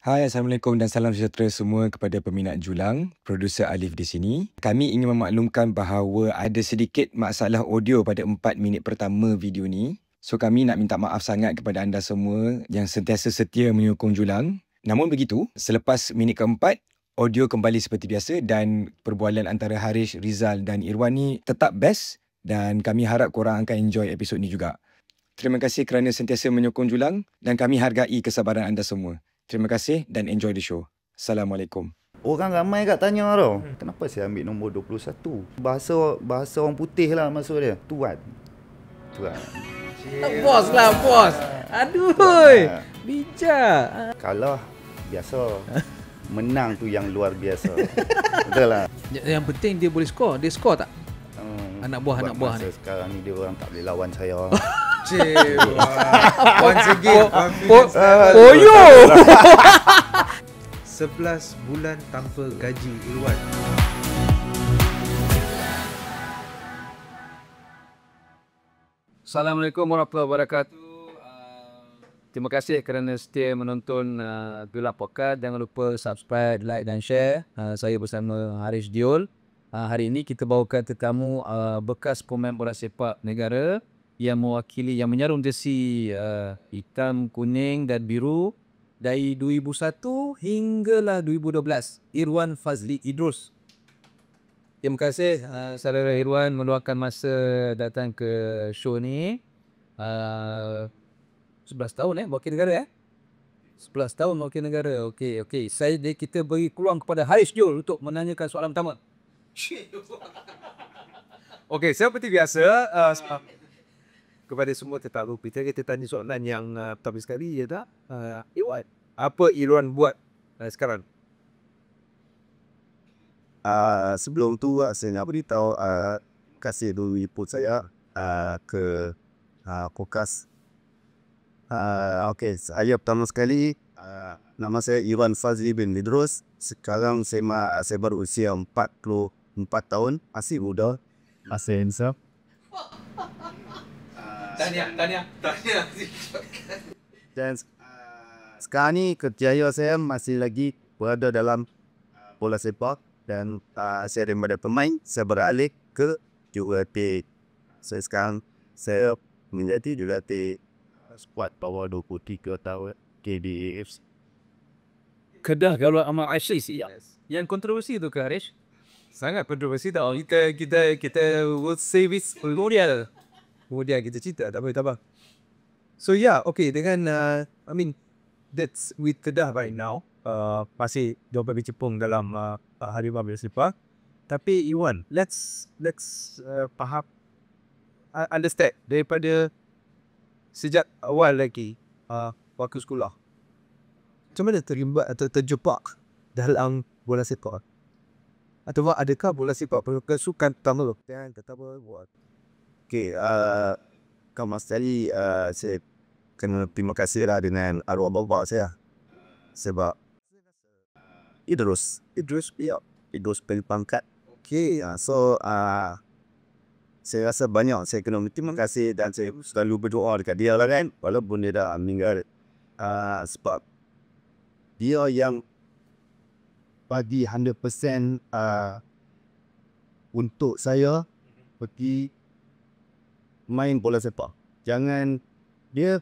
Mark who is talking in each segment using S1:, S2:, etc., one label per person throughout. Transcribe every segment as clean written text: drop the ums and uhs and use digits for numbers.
S1: Hai, Assalamualaikum dan salam sejahtera semua kepada peminat julang. Produser Alif di sini. Kami ingin memaklumkan bahawa ada sedikit masalah audio pada 4 minit pertama video ni. So kami nak minta maaf sangat kepada anda semua yang sentiasa setia menyokong julang. Namun begitu, selepas minit keempat, audio kembali seperti biasa dan perbualan antara Harish, Rizal dan Irwan ni tetap best dan kami harap korang akan enjoy episod ni juga. Terima kasih kerana sentiasa menyokong julang dan kami hargai kesabaran anda semua. Terima kasih dan enjoy the show. Assalamualaikum.
S2: Orang ramai kat tanya tau, kenapa saya ambil nombor 21? Bahasa orang putih lah maksud dia. Tuan.
S3: Bos lah, bos. Aduh, bijak.
S2: Kalah biasa. Menang tu yang luar biasa. Betul lah.
S3: Yang penting dia boleh skor. Dia skor tak? Anak buah ni.
S2: Sekarang ni dia orang tak boleh lawan saya.
S4: Once again,
S3: Poyo.
S4: 11 bulan tanpa gaji Irwan.
S5: Assalamualaikum warahmatullahi wabarakatuh. Terima kasih kerana setia menonton Julang Podcast. Jangan lupa subscribe, like dan share. Saya bersama Harish Diol. Hari ini kita bawakan tetamu bekas pemain bola sepak negara yang mewakili, yang menyarum jersey hitam, kuning dan biru dari 2001 hinggalah 2012. Irwan Fazli Idrus. Terima kasih saudara Irwan meluangkan masa datang ke show ni. 11 tahun wakil negara 11 tahun wakil negara. Okey. Kita beri peluang kepada Harish Diol untuk menanyakan soalan pertama.
S4: Okey, seperti biasa, kepada semua tetamu kita tanya soalan yang pertama sekali ya tak? Irwan, apa Irwan buat sekarang?
S2: Sebelum tu saya nak beritahu kasih dulu input saya ke podcast. Okey, saya pertama sekali nama saya Irwan Fazli bin Idrus. Sekarang saya baru usia 44 tahun, masih muda, masih handsome.
S4: Tanya.
S2: Dan sekarang ni kerjaya saya masih lagi berada dalam bola sepak dan saya daripada pemain saya beralih ke jurulatih. Sekarang saya menjadi jurulatih skuad bawah 23 tahun KDAFC.
S5: Kedah kalau amal Aisyah siap. Yang kontroversi tu ke Harish?
S4: Sangat kontroversi tau. Kita will save it kemudian kita cerita, tak apa. So okay, dengan that's with Kedah right now. Masih diorang bercepung dalam Harimau Bola Sepak. Tapi Irwan, let's faham, understand daripada sejak awal lagi waktu sekolah. Macam mana terlibat atau terjebak dalam bola sepak? Atau adakah bola sepak merupakan sukan pertama yang pertama buat?
S2: Okey, pertama sekali saya kena terima kasih lah dengan arwah bapa saya. Sebab Idrus beri pangkat.
S4: Okey,
S2: So saya rasa banyak saya kena terima kasih dan saya selalu berdoa dekat dia lah kan, walaupun dia dah meninggal. Sebab dia yang bagi 100% untuk saya pergi main bola sepak. Jangan, dia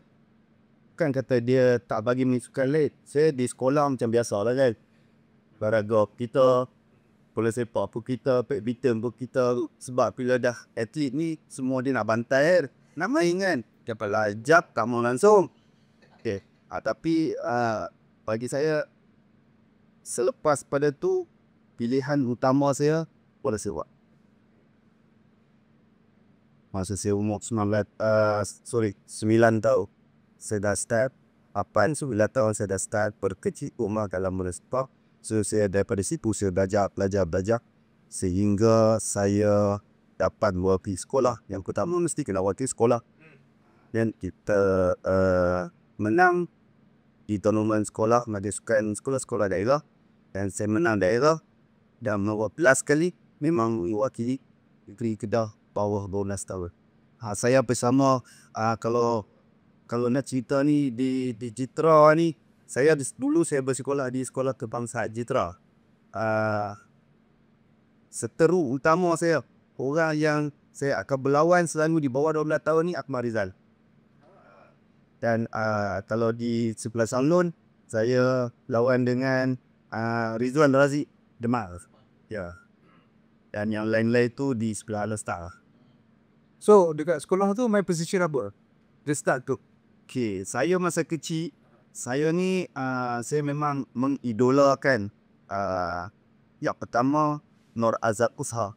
S2: bukan kata dia tak bagi main sukan lain. Saya di sekolah macam biasa lah kan, olahraga kita, bola sepak pun kita, badminton pun kita. Sebab bila dah atlet ni semua dia nak bantai nak main kan, dapat jab tak mau langsung. Okay. Tapi bagi saya, selepas pada tu pilihan utama saya bola sepak. Masa saya umur 9 tahun saya dah start. 8-9 tahun saya dah start berkecil rumah dalam bola sepak. So saya daripada situ saya belajar sehingga saya dapat wakil sekolah. Yang pertama mesti kena wakil sekolah. Dan kita menang di tournament sekolah, mengadakan sekolah-sekolah daerah, dan saya menang daerah dan belas kali memang mewakili negeri Kedah bawah 12 tahun. Saya bersama kalau nak cerita ni di Citra ni, Dulu saya bersekolah di Sekolah Kebangsaan Jitra. Seteru utama saya, orang yang saya akan berlawan selalu di bawah 12 tahun ni Akmal Rizal. Dan kalau di sebelah Sanlun, saya lawan dengan Rizwan Razik Demar. Ya. Dan yang lain-lain tu di sebelah Al-Star.
S4: So dekat sekolah tu main position apa? The start tu.
S2: Okay, saya masa kecil, saya ni saya memang mengidolakan yang pertama Nur Azab Usha.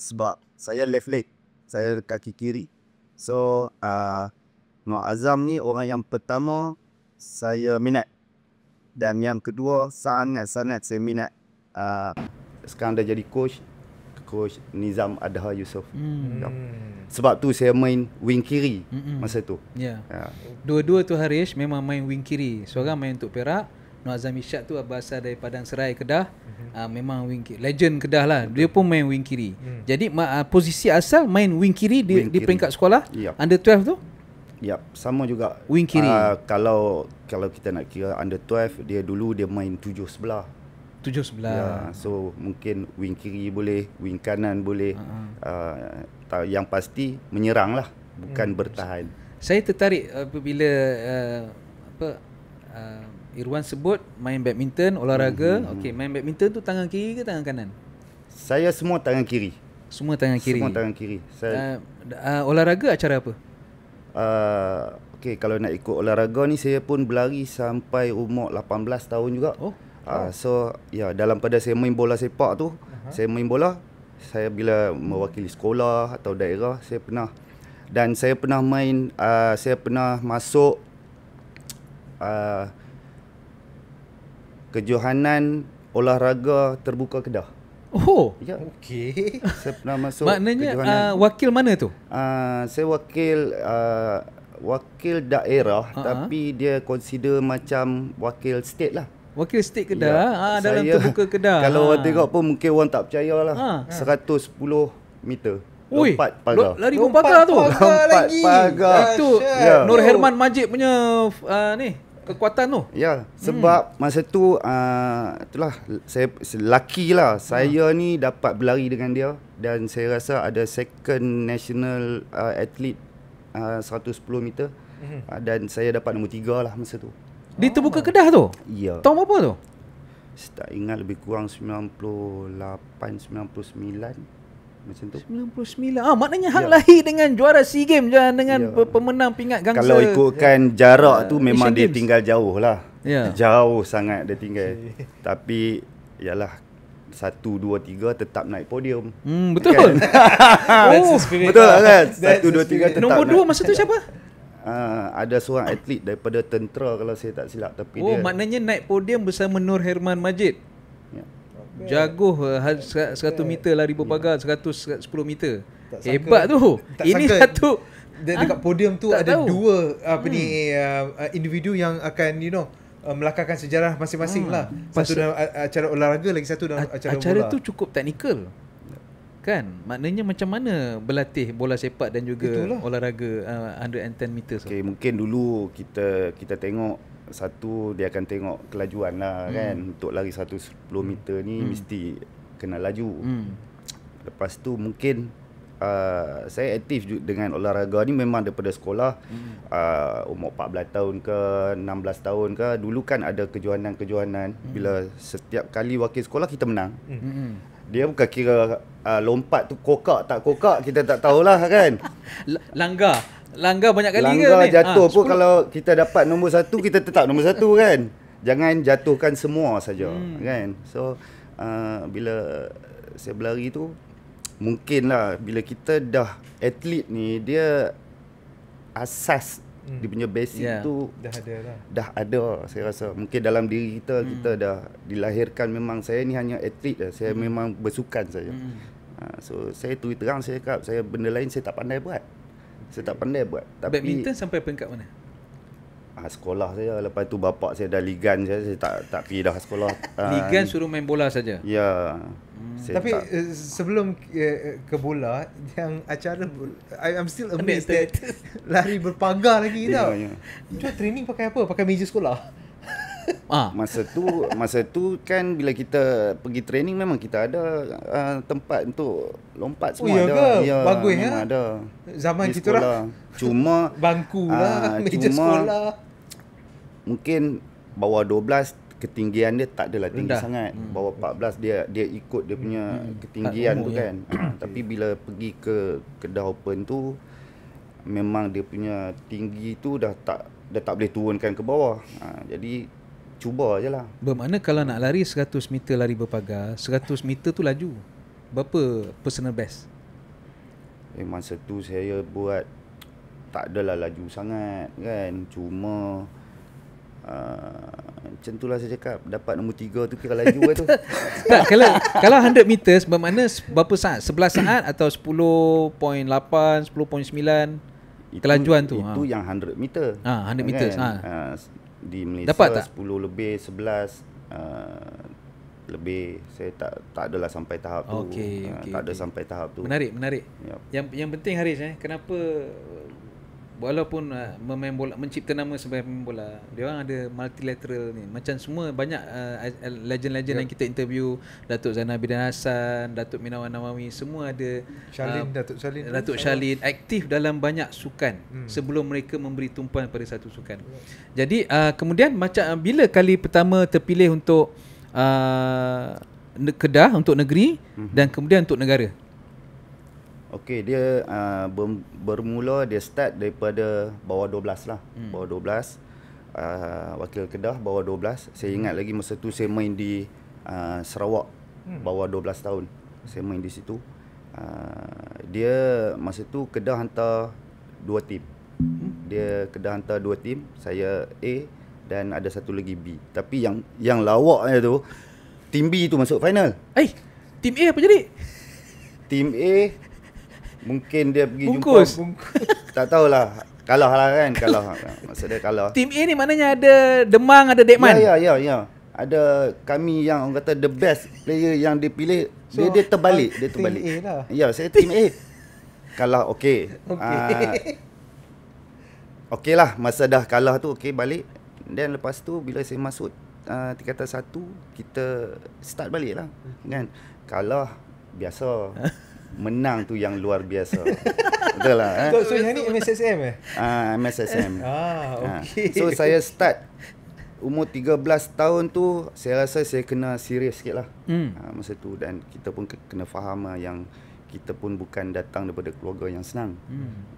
S2: Sebab saya left leg, saya kaki kiri. So Nur Azam ni orang yang pertama saya minat. Dan yang kedua sangat-sangat saya minat. Sekarang dah jadi coach Nizam Adha Yusof. Sebab tu saya main wing kiri masa tu.
S3: Ya. Dua-dua tu Harish memang main wing kiri. Seorang main untuk Perak, Nur Azam Ishak tu berasal dari Padang Serai, Kedah. Memang wing kiri. Legend Kedah lah. Dia pun main wing kiri. Jadi posisi asal main wing kiri di peringkat sekolah. Under 12 tu?
S2: Yap, sama juga.
S3: Wing kiri.
S2: Kalau kita nak kira under 12, dia main 7 sebelah.
S3: 7 sebelah.
S2: So mungkin wing kiri boleh, wing kanan boleh. Yang pasti menyerang lah, bukan bertahan.
S3: Saya tertarik apabila Irwan sebut main badminton, olahraga. Okey, main badminton tu tangan kiri ke tangan kanan?
S2: Saya semua tangan kiri.
S3: Semua tangan kiri.
S2: Semua tangan kiri.
S3: Olahraga acara apa?
S2: Okey, kalau nak ikut olahraga ni saya pun berlari sampai umur 18 tahun juga. So ya, dalam pada saya main bola sepak tu, saya main bola, saya bila mewakili sekolah atau daerah, saya pernah main, saya pernah masuk kejohanan olahraga terbuka Kedah.
S3: Oh,
S2: ya.
S4: Okey.
S2: Saya pernah masuk.
S3: Maknanya wakil mana tu?
S2: Saya wakil daerah, tapi dia consider macam wakil state lah.
S3: Wakil state Kedah, dalam terbuka Kedah.
S2: Kalau orang tengok pun mungkin orang tak percaya lah. 110 meter. Lompat pagar.
S3: Lari berpagar tu.
S2: Lompat pagar.
S3: Itu Nur Herman Majid punya kekuatan tu.
S2: Ya, sebab masa tu itulah saya lucky lah. Saya ni dapat berlari dengan dia, dan saya rasa ada second national athlete 110 meter. Dan saya dapat nombor 3 lah masa tu.
S3: Di terbuka Kedah tu?
S2: Ya.
S3: Tahun berapa tu?
S2: Saya tak ingat, lebih kurang 98, 99 macam tu.
S3: 99. Maknanya hang lahir dengan juara SEA Games je, dengan pemenang pingat gangsa.
S2: Kalau ikutkan jarak tu memang dia tinggal jauh lah. Jauh sangat dia tinggal. Tapi yalah, 1, 2, 3 tetap naik podium.
S3: Betul.
S2: Kan? Betul kan? 1, 2, 3 tetap.
S3: Nombor 2 masa tu siapa?
S2: Ada seorang atlet daripada tentera kalau saya tak silap, tapi dia
S3: maknanya naik podium bersama Nur Herman Majid. Jago 100 meter lari berpagar, 110 meter. Hebat tu. Ini satu
S4: dekat podium tu ada dua individu yang akan melakarkan sejarah masing-masing lah. Satu dalam acara olahraga, lagi satu dalam acara bola.
S3: Acara tu cukup teknikal. Kan? Maknanya macam mana berlatih bola sepak dan juga olahraga 110 meters.
S2: Okay, mungkin dulu kita tengok satu, dia akan tengok kelajuan lah kan. Untuk lari 110 meter ni mesti kena laju. Lepas tu mungkin saya aktif dengan olahraga ni memang daripada sekolah. Umur 14 tahun ke 16 tahun ke, dulu kan ada kejohanan-kejohanan. Bila setiap kali wakil sekolah kita menang. Dia bukan kira lompat tu kokak tak kokak, kita tak tahulah kan.
S3: Langgar banyak kali ke
S2: langgar
S3: ni?
S2: jatuh pun kalau kita dapat nombor 1, kita tetap nombor 1 kan. Jangan jatuhkan semua saja kan. So bila saya berlari tu, mungkinlah bila kita dah atlet ni, dia asas dia punya basic tu dah ada saya rasa. Mungkin dalam diri kita dah dilahirkan, memang saya ni hanya atlet dah. Saya memang bersukan saja. So saya terang, saya cakap saya benda lain saya tak pandai buat. Tapi
S3: badminton sampai peringkat mana?
S2: Sekolah saya. Lepas tu bapak saya dah ligan saya tak pergi dah sekolah.
S3: Ligan suruh main bola saja.
S2: Ya.
S4: Tapi sebelum ke bola, yang acara I'm still amazed that lari berpagar lagi tau. Cuma training pakai apa? Pakai meja sekolah.
S6: Masa tu kan bila kita pergi training memang kita ada tempat untuk lompat semua
S4: ya
S6: ada.
S4: ke?
S6: Ya,
S4: Bagus
S6: memang
S4: ya.
S6: ada.
S4: Zaman
S6: Di
S4: kita orang
S6: sekolah. Cuma
S4: bangku lah, meja
S6: cuma
S4: sekolah.
S6: mungkin bawah 12 ketinggian dia tak adalah tinggi
S3: Rendah.
S6: sangat. Bawah 14 dia ikut dia punya ketinggian tu
S3: umur,
S6: kan. Tapi bila pergi ke Kedah Open tu memang dia punya tinggi tu dah tak boleh turunkan ke bawah. Jadi cuba je lah.
S3: Bermakna kalau nak lari 100 meter lari berpagar, 100 meter tu laju. Berapa personal best?
S6: Masa tu saya buat tak adalah laju sangat kan. Cuma macam tu lah saya cakap. Dapat nombor 3 tu kira laju lah tu.
S3: Tak, kalau 100 meters bermakna berapa saat? 11 saat atau 10.8, 10.9 kelajuan tu?
S6: Itu yang 100 meter.
S3: 100 meters.
S6: Di Malaysia
S3: Dapat tak?
S6: 10 lebih, 11 lebih. Saya tak adalah sampai tahap tu.
S3: Okey,
S6: Tak ada sampai tahap tu.
S3: Menarik.
S6: Yup.
S3: Yang penting Haris, kenapa walaupun memain bola, mencipta nama sebagai pemain bola, dia orang ada multilateral ni. Macam semua banyak legend-legend yang kita interview, Datuk Zainal Abidin Hassan, Datuk Minawan Nawawi, semua ada Datuk Shalin aktif dalam banyak sukan sebelum mereka memberi tumpuan pada satu sukan. Jadi kemudian macam bila kali pertama terpilih untuk Kedah, untuk negeri dan kemudian untuk negara?
S6: Okey, dia bermula dia start daripada bawah 12 lah. Bawah 12. Wakil Kedah bawah 12. Saya ingat lagi masa tu saya main di Sarawak bawah 12 tahun. Saya main di situ. Dia masa tu Kedah hantar 2 tim. Dia Kedah hantar 2 tim, saya A dan ada satu lagi B. Tapi yang lawaknya tu tim B tu masuk final.
S3: Tim A apa jadi?
S6: Tim A mungkin dia pergi
S3: Bungkus.
S6: jumpa tak tahulah, kalah lah kan, kalah. Maksud dia kalah.
S3: Tim A ni maknanya ada Demang, ada Dekman.
S6: Ya. Ada kami yang orang kata the best player yang dipilih. So, dia terbalik,
S4: Tim A lah.
S6: Ya, saya tim A. Kalah okey. Okey lah, masa dah kalah tu okey balik. Dan lepas tu bila saya masuk tingkatan 1, kita start balik lah kan. Kalah biasa. Menang tu yang luar biasa. Betul lah.
S4: So yang ni MSSM
S6: MSSM.
S4: okey.
S6: So saya start umur 13 tahun tu, saya rasa saya kena serius sikit lah. Masa tu, dan kita pun kena faham lah yang kita pun bukan datang daripada keluarga yang senang.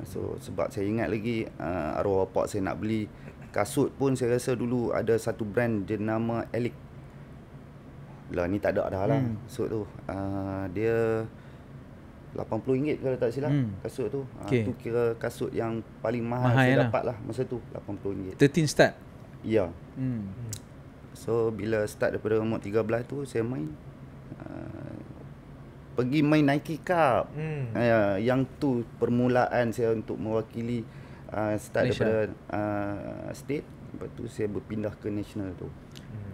S6: So sebab saya ingat lagi arwah bapak saya nak beli kasut pun, saya rasa dulu ada satu brand dia nama Elic. Lah ni tak ada dah lah kasut tu. Dia RM80 kalau tak silap kasut tu. Tu kira kasut yang paling mahal saya dapat lah masa tu, RM80.
S3: 13 start.
S6: Ya. So bila start daripada umur 13 tu saya main pergi main Nike Cup. Yang tu permulaan saya untuk mewakili start
S3: Malaysia.
S6: daripada state, lepas tu saya berpindah ke national tu.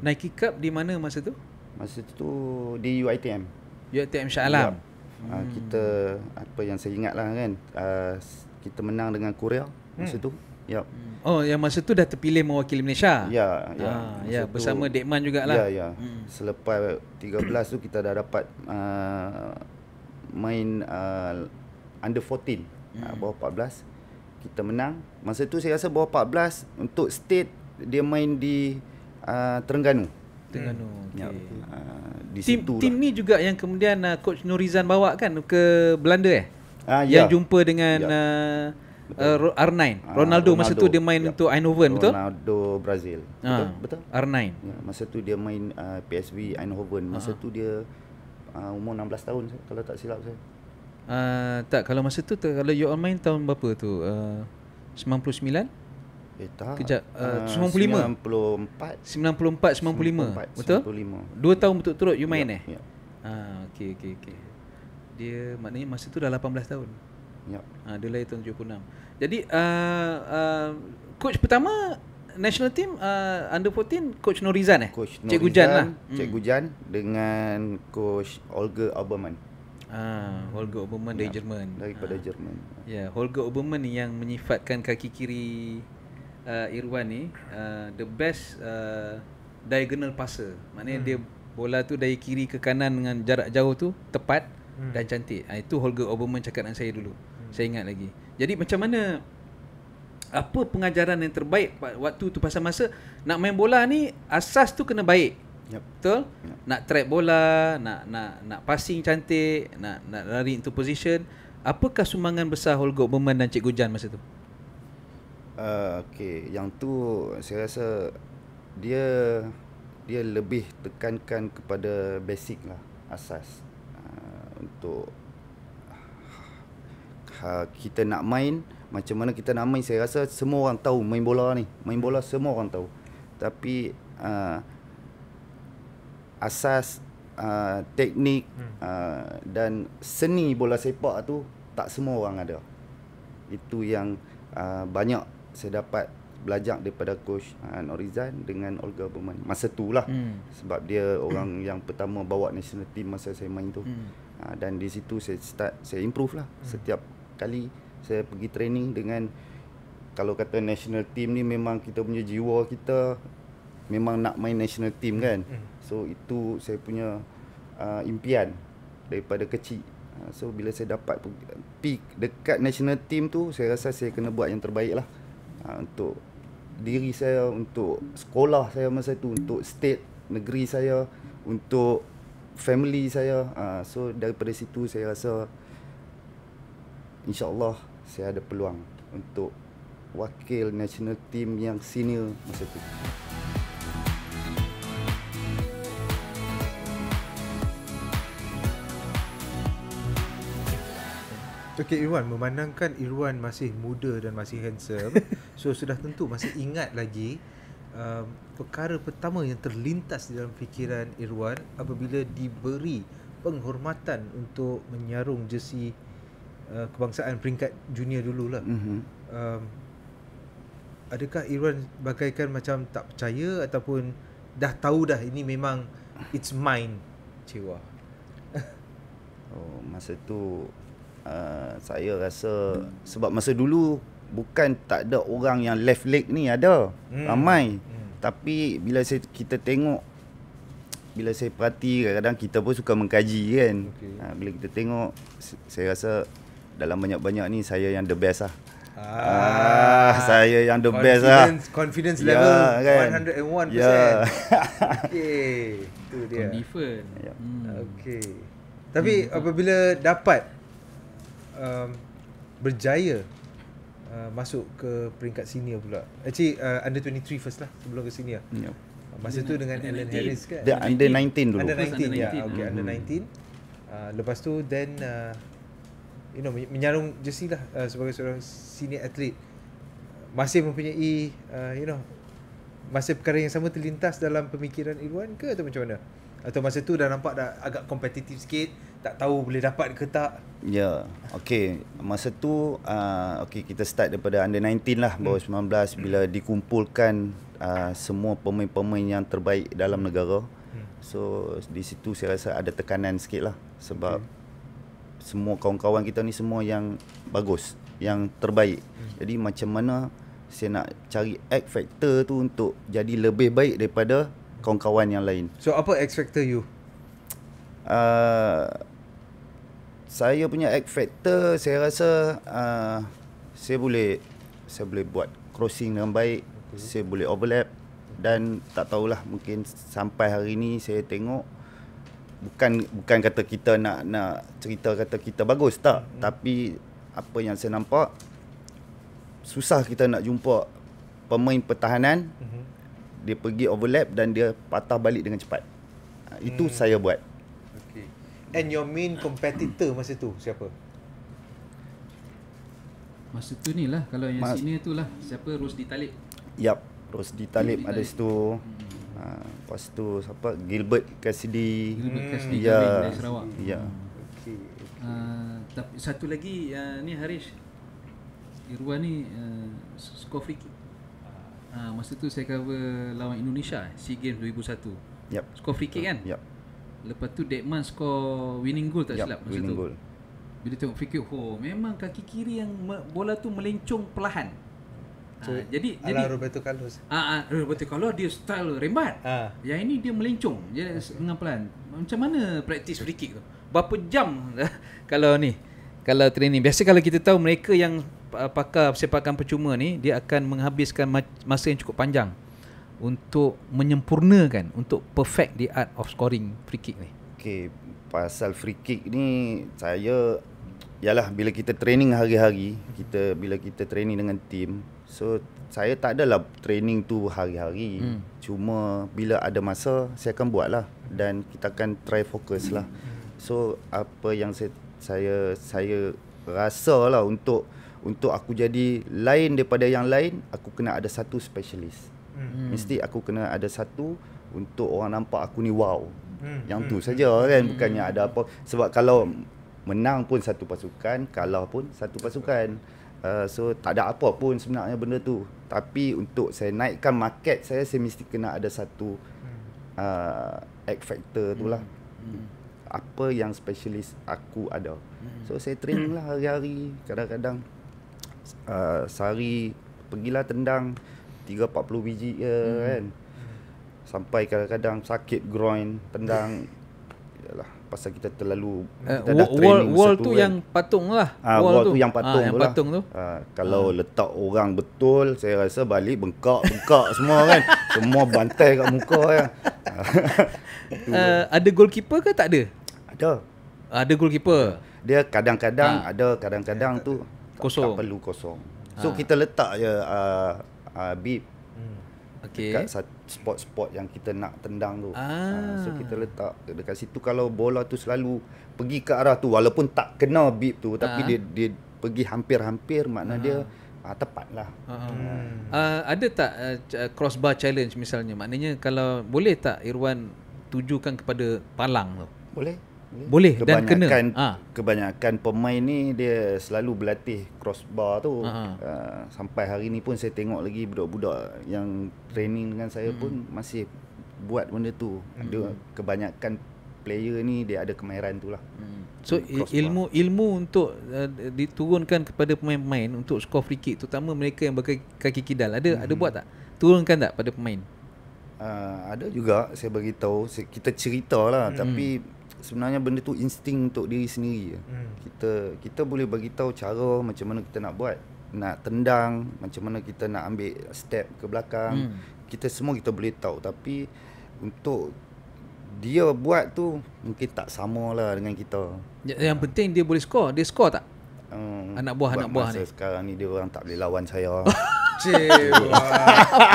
S3: Nike Cup di mana masa tu?
S6: Masa tu di UiTM.
S3: UiTM Shah Alam.
S6: Kita apa yang saya ingat lah kan, kita menang dengan Korea masa tu. Yep.
S3: Oh, yang masa tu dah terpilih mewakili Malaysia.
S6: Ya.
S3: Ya, bersama Dekman jugalah.
S6: Ya. Selepas 13 tu kita dah dapat main under 14, bawah 14. Kita menang. Masa tu saya rasa bawah 14 untuk state dia main di Terengganu.
S3: Okay.
S6: Di
S3: Tim ni juga yang kemudian Coach Nurizan bawa kan ke Belanda
S6: Ya.
S3: Yang jumpa dengan R9. Ronaldo masa tu dia main untuk Eindhoven, betul?
S6: Ronaldo Brazil. Betul?
S3: R9.
S6: Ya, masa tu dia main PSV Eindhoven. Masa tu dia umur 16 tahun kalau tak silap saya.
S3: Tak, kalau masa tu kalau you all main tahun berapa tu? 99?
S6: Tak.
S3: Kejap, 95. 94, 95. Betul?
S6: 95.
S3: 2 tahun betul-betul you main
S6: Ya.
S3: Okey. Dia maknanya masa tu dah 18 tahun.
S6: Ya.
S3: Dia lahir tahun 76. Jadi coach pertama national team under 14 Coach Nurizan
S6: Coach
S3: Cikgu Jan lah.
S6: Cikgu Jan dengan Coach Holger Obermann.
S3: Holger Obermann dari Jerman.
S6: Daripada Jerman.
S3: Ya, Holger Obermann ni yang menyifatkan kaki kiri Irwan ni the best diagonal passer. Maknanya dia bola tu dari kiri ke kanan dengan jarak jauh tu tepat dan cantik. Itu Holger Obermann cakap dengan saya dulu. Saya ingat lagi. Jadi macam mana, apa pengajaran yang terbaik waktu tu pasal masa nak main bola ni, asas tu kena baik. Betul? Nak track bola, nak passing cantik, nak lari into position. Apakah sumbangan besar Holger Obermann dan Cikgu Jan masa tu?
S6: Okey, yang tu saya rasa dia lebih tekankan kepada basic lah, asas. Untuk kita nak main, macam mana kita nak main, saya rasa semua orang tahu main bola ni. Main bola semua orang tahu. Tapi asas, teknik dan seni bola sepak tu tak semua orang ada. Itu yang banyak saya dapat belajar daripada coach Norizan dengan Holger Obermann masa tu lah. Sebab dia orang yang pertama bawa national team masa saya main tu. Dan di situ saya improve lah. Setiap kali saya pergi training dengan, kalau kata national team ni memang kita punya jiwa kita memang nak main national team kan. So itu saya punya impian daripada kecil. So bila saya dapat pergi dekat national team tu, saya rasa saya kena buat yang terbaik lah. Untuk diri saya, untuk sekolah saya masa tu, untuk state negeri saya, untuk family saya. So daripada situ saya rasa InsyaAllah saya ada peluang untuk wakil national team yang senior masa tu.
S7: Okey Irwan, memandangkan Irwan masih muda dan masih handsome, so sudah tentu masih ingat lagi perkara pertama yang terlintas di dalam fikiran Irwan apabila diberi penghormatan untuk menyarung jersey kebangsaan peringkat junior dululah. Adakah Irwan bagaikan macam tak percaya ataupun dah tahu dah ini memang it's mine, Cewa?
S6: Masa tu saya rasa sebab masa dulu bukan tak ada orang yang left leg ni, ada ramai. Tapi bila kita tengok, bila saya perhati, kadang-kadang kita pun suka mengkaji kan. Bila kita tengok, saya rasa dalam banyak-banyak ni saya yang the best lah. Saya yang the best lah.
S7: Confidence level kan? 101%. Okay, itu dia.
S3: Different.
S7: Okay. Tapi apabila dapat berjaya masuk ke peringkat senior pula. Actually under 23 first lah sebelum ke senior. Masa tu dengan Alan Harris kan?
S6: Dia under 19 dulu.
S7: Under 19 ya. Okay, under 19. Lepas tu then menyarung jersey lah sebagai seorang senior atlet. Masih mempunyai masih perkara yang sama terlintas dalam pemikiran Irwan ke atau macam mana? Atau masa tu dah nampak dah agak kompetitif sikit, tak tahu boleh dapat ke tak?
S6: Ya, okey. Masa tu kita start daripada under 19 lah, bawah 19 bila dikumpulkan semua pemain-pemain yang terbaik dalam negara. So di situ saya rasa ada tekanan sikit lah sebab semua kawan-kawan kita ni semua yang bagus, yang terbaik. Jadi macam mana saya nak cari X factor tu untuk jadi lebih baik daripada kawan-kawan yang lain.
S7: So apa X factor you?
S6: Saya punya X factor, saya rasa saya boleh buat crossing dengan baik, saya boleh overlap, dan tak tahulah, mungkin sampai hari ni saya tengok bukan kata kita nak cerita kata kita bagus, tak, tapi apa yang saya nampak, susah kita nak jumpa pemain pertahanan dia pergi overlap dan dia patah balik dengan cepat. Itu saya buat.
S7: Okay. And your main competitor masa tu siapa?
S3: Masa tu ni lah, kalau yang senior tu lah, siapa? Rosdi Talib.
S6: Yap, Rosdi Talib ada situ. Lepas tu siapa? Gilbert Cassidy.
S3: Ya. Dari Sarawak.
S6: Ya.
S7: Okay.
S3: Tapi satu lagi ni Harish, Irwan ni skor free kick. Masa tu saya cover lawan Indonesia SEA Games 2001.
S6: Yap.
S3: Skor free kick kan?
S6: Yap.
S3: Lepas tu Dekman skor winning goal tak silap masa
S6: winning
S3: tu.
S6: Goal.
S3: Bila tengok free kick, memang kaki kiri yang bola tu melencong perlahan. Jadi
S7: Ala Roberto Carlos.
S3: Roberto Carlos dia style rembat. Yang ini dia melencong. Dia dengan pelan. Macam mana praktis free kick tu? Berapa jam kalau training? Biasa kalau kita tahu mereka yang pakar sepakan percuma ni, dia akan menghabiskan masa yang cukup panjang untuk menyempurnakan, untuk perfect the art of scoring free kick ni.
S6: Okay, pasal free kick ni yalah bila kita training hari-hari, bila kita training dengan team, so saya tak adalah training tu hari-hari. Cuma bila ada masa saya akan buat lah, dan kita akan try fokus lah. So apa yang saya rasa lah, untuk aku jadi lain daripada yang lain, aku kena ada satu specialist. Mesti aku kena ada satu untuk orang nampak aku ni wow. Yang tu saja kan, bukannya ada apa. Sebab kalau menang pun satu pasukan, kalah pun satu pasukan. So tak ada apa pun sebenarnya benda tu. Tapi untuk saya naikkan market saya mesti kena ada satu X factor tu lah. Apa yang specialist aku ada. So saya training lah hari-hari. Kadang-kadang sehari pergilah tendang 30-40 biji kan. Sampai kadang-kadang sakit groin tendang. Yalah, pasal kita terlalu kita dah training
S3: wall tu kan. Yang patung lah.
S6: Wall tu yang patung
S3: yang
S6: tu
S3: patung
S6: lah.
S3: tu.
S6: Kalau letak orang betul, saya rasa balik bengkak semua kan. Semua bantai kat muka kan.
S3: Ada goalkeeper ke tak ada? Ada goalkeeper.
S6: Dia kadang-kadang ada, kadang-kadang tu
S3: kosong.
S6: Tak perlu kosong. So kita letak je bib dekat spot-spot yang kita nak tendang tu. So kita letak dekat situ. Kalau bola tu selalu pergi ke arah tu, walaupun tak kena bib tu, tapi dia pergi hampir-hampir, makna dia tepat lah.
S3: Ada tak crossbar challenge misalnya? Maknanya kalau boleh tak Irwan tujukan kepada palang tu? Boleh dan kena.
S6: Kebanyakan pemain ni dia selalu berlatih crossbar tu. Sampai hari ni pun saya tengok lagi budak-budak yang training dengan saya pun masih buat benda tu. Dia kebanyakan player ni dia ada kemahiran tu lah.
S3: So ilmu untuk diturunkan kepada pemain-pemain untuk skor free kick, terutama mereka yang berkaki kidal, ada buat tak? Turunkan tak pada pemain?
S6: Ada juga, saya bagi tahu, kita cerita lah, tapi sebenarnya benda tu insting untuk diri sendiri. Kita boleh bagi tahu cara macam mana kita nak buat, nak tendang, macam mana kita nak ambil step ke belakang. Kita semua kita boleh tahu, tapi untuk dia buat tu mungkin tak sama lah dengan kita.
S3: Yang penting dia boleh skor. Dia skor tak? Anak buah ni.
S6: Sekarang ni dia orang tak boleh lawan saya.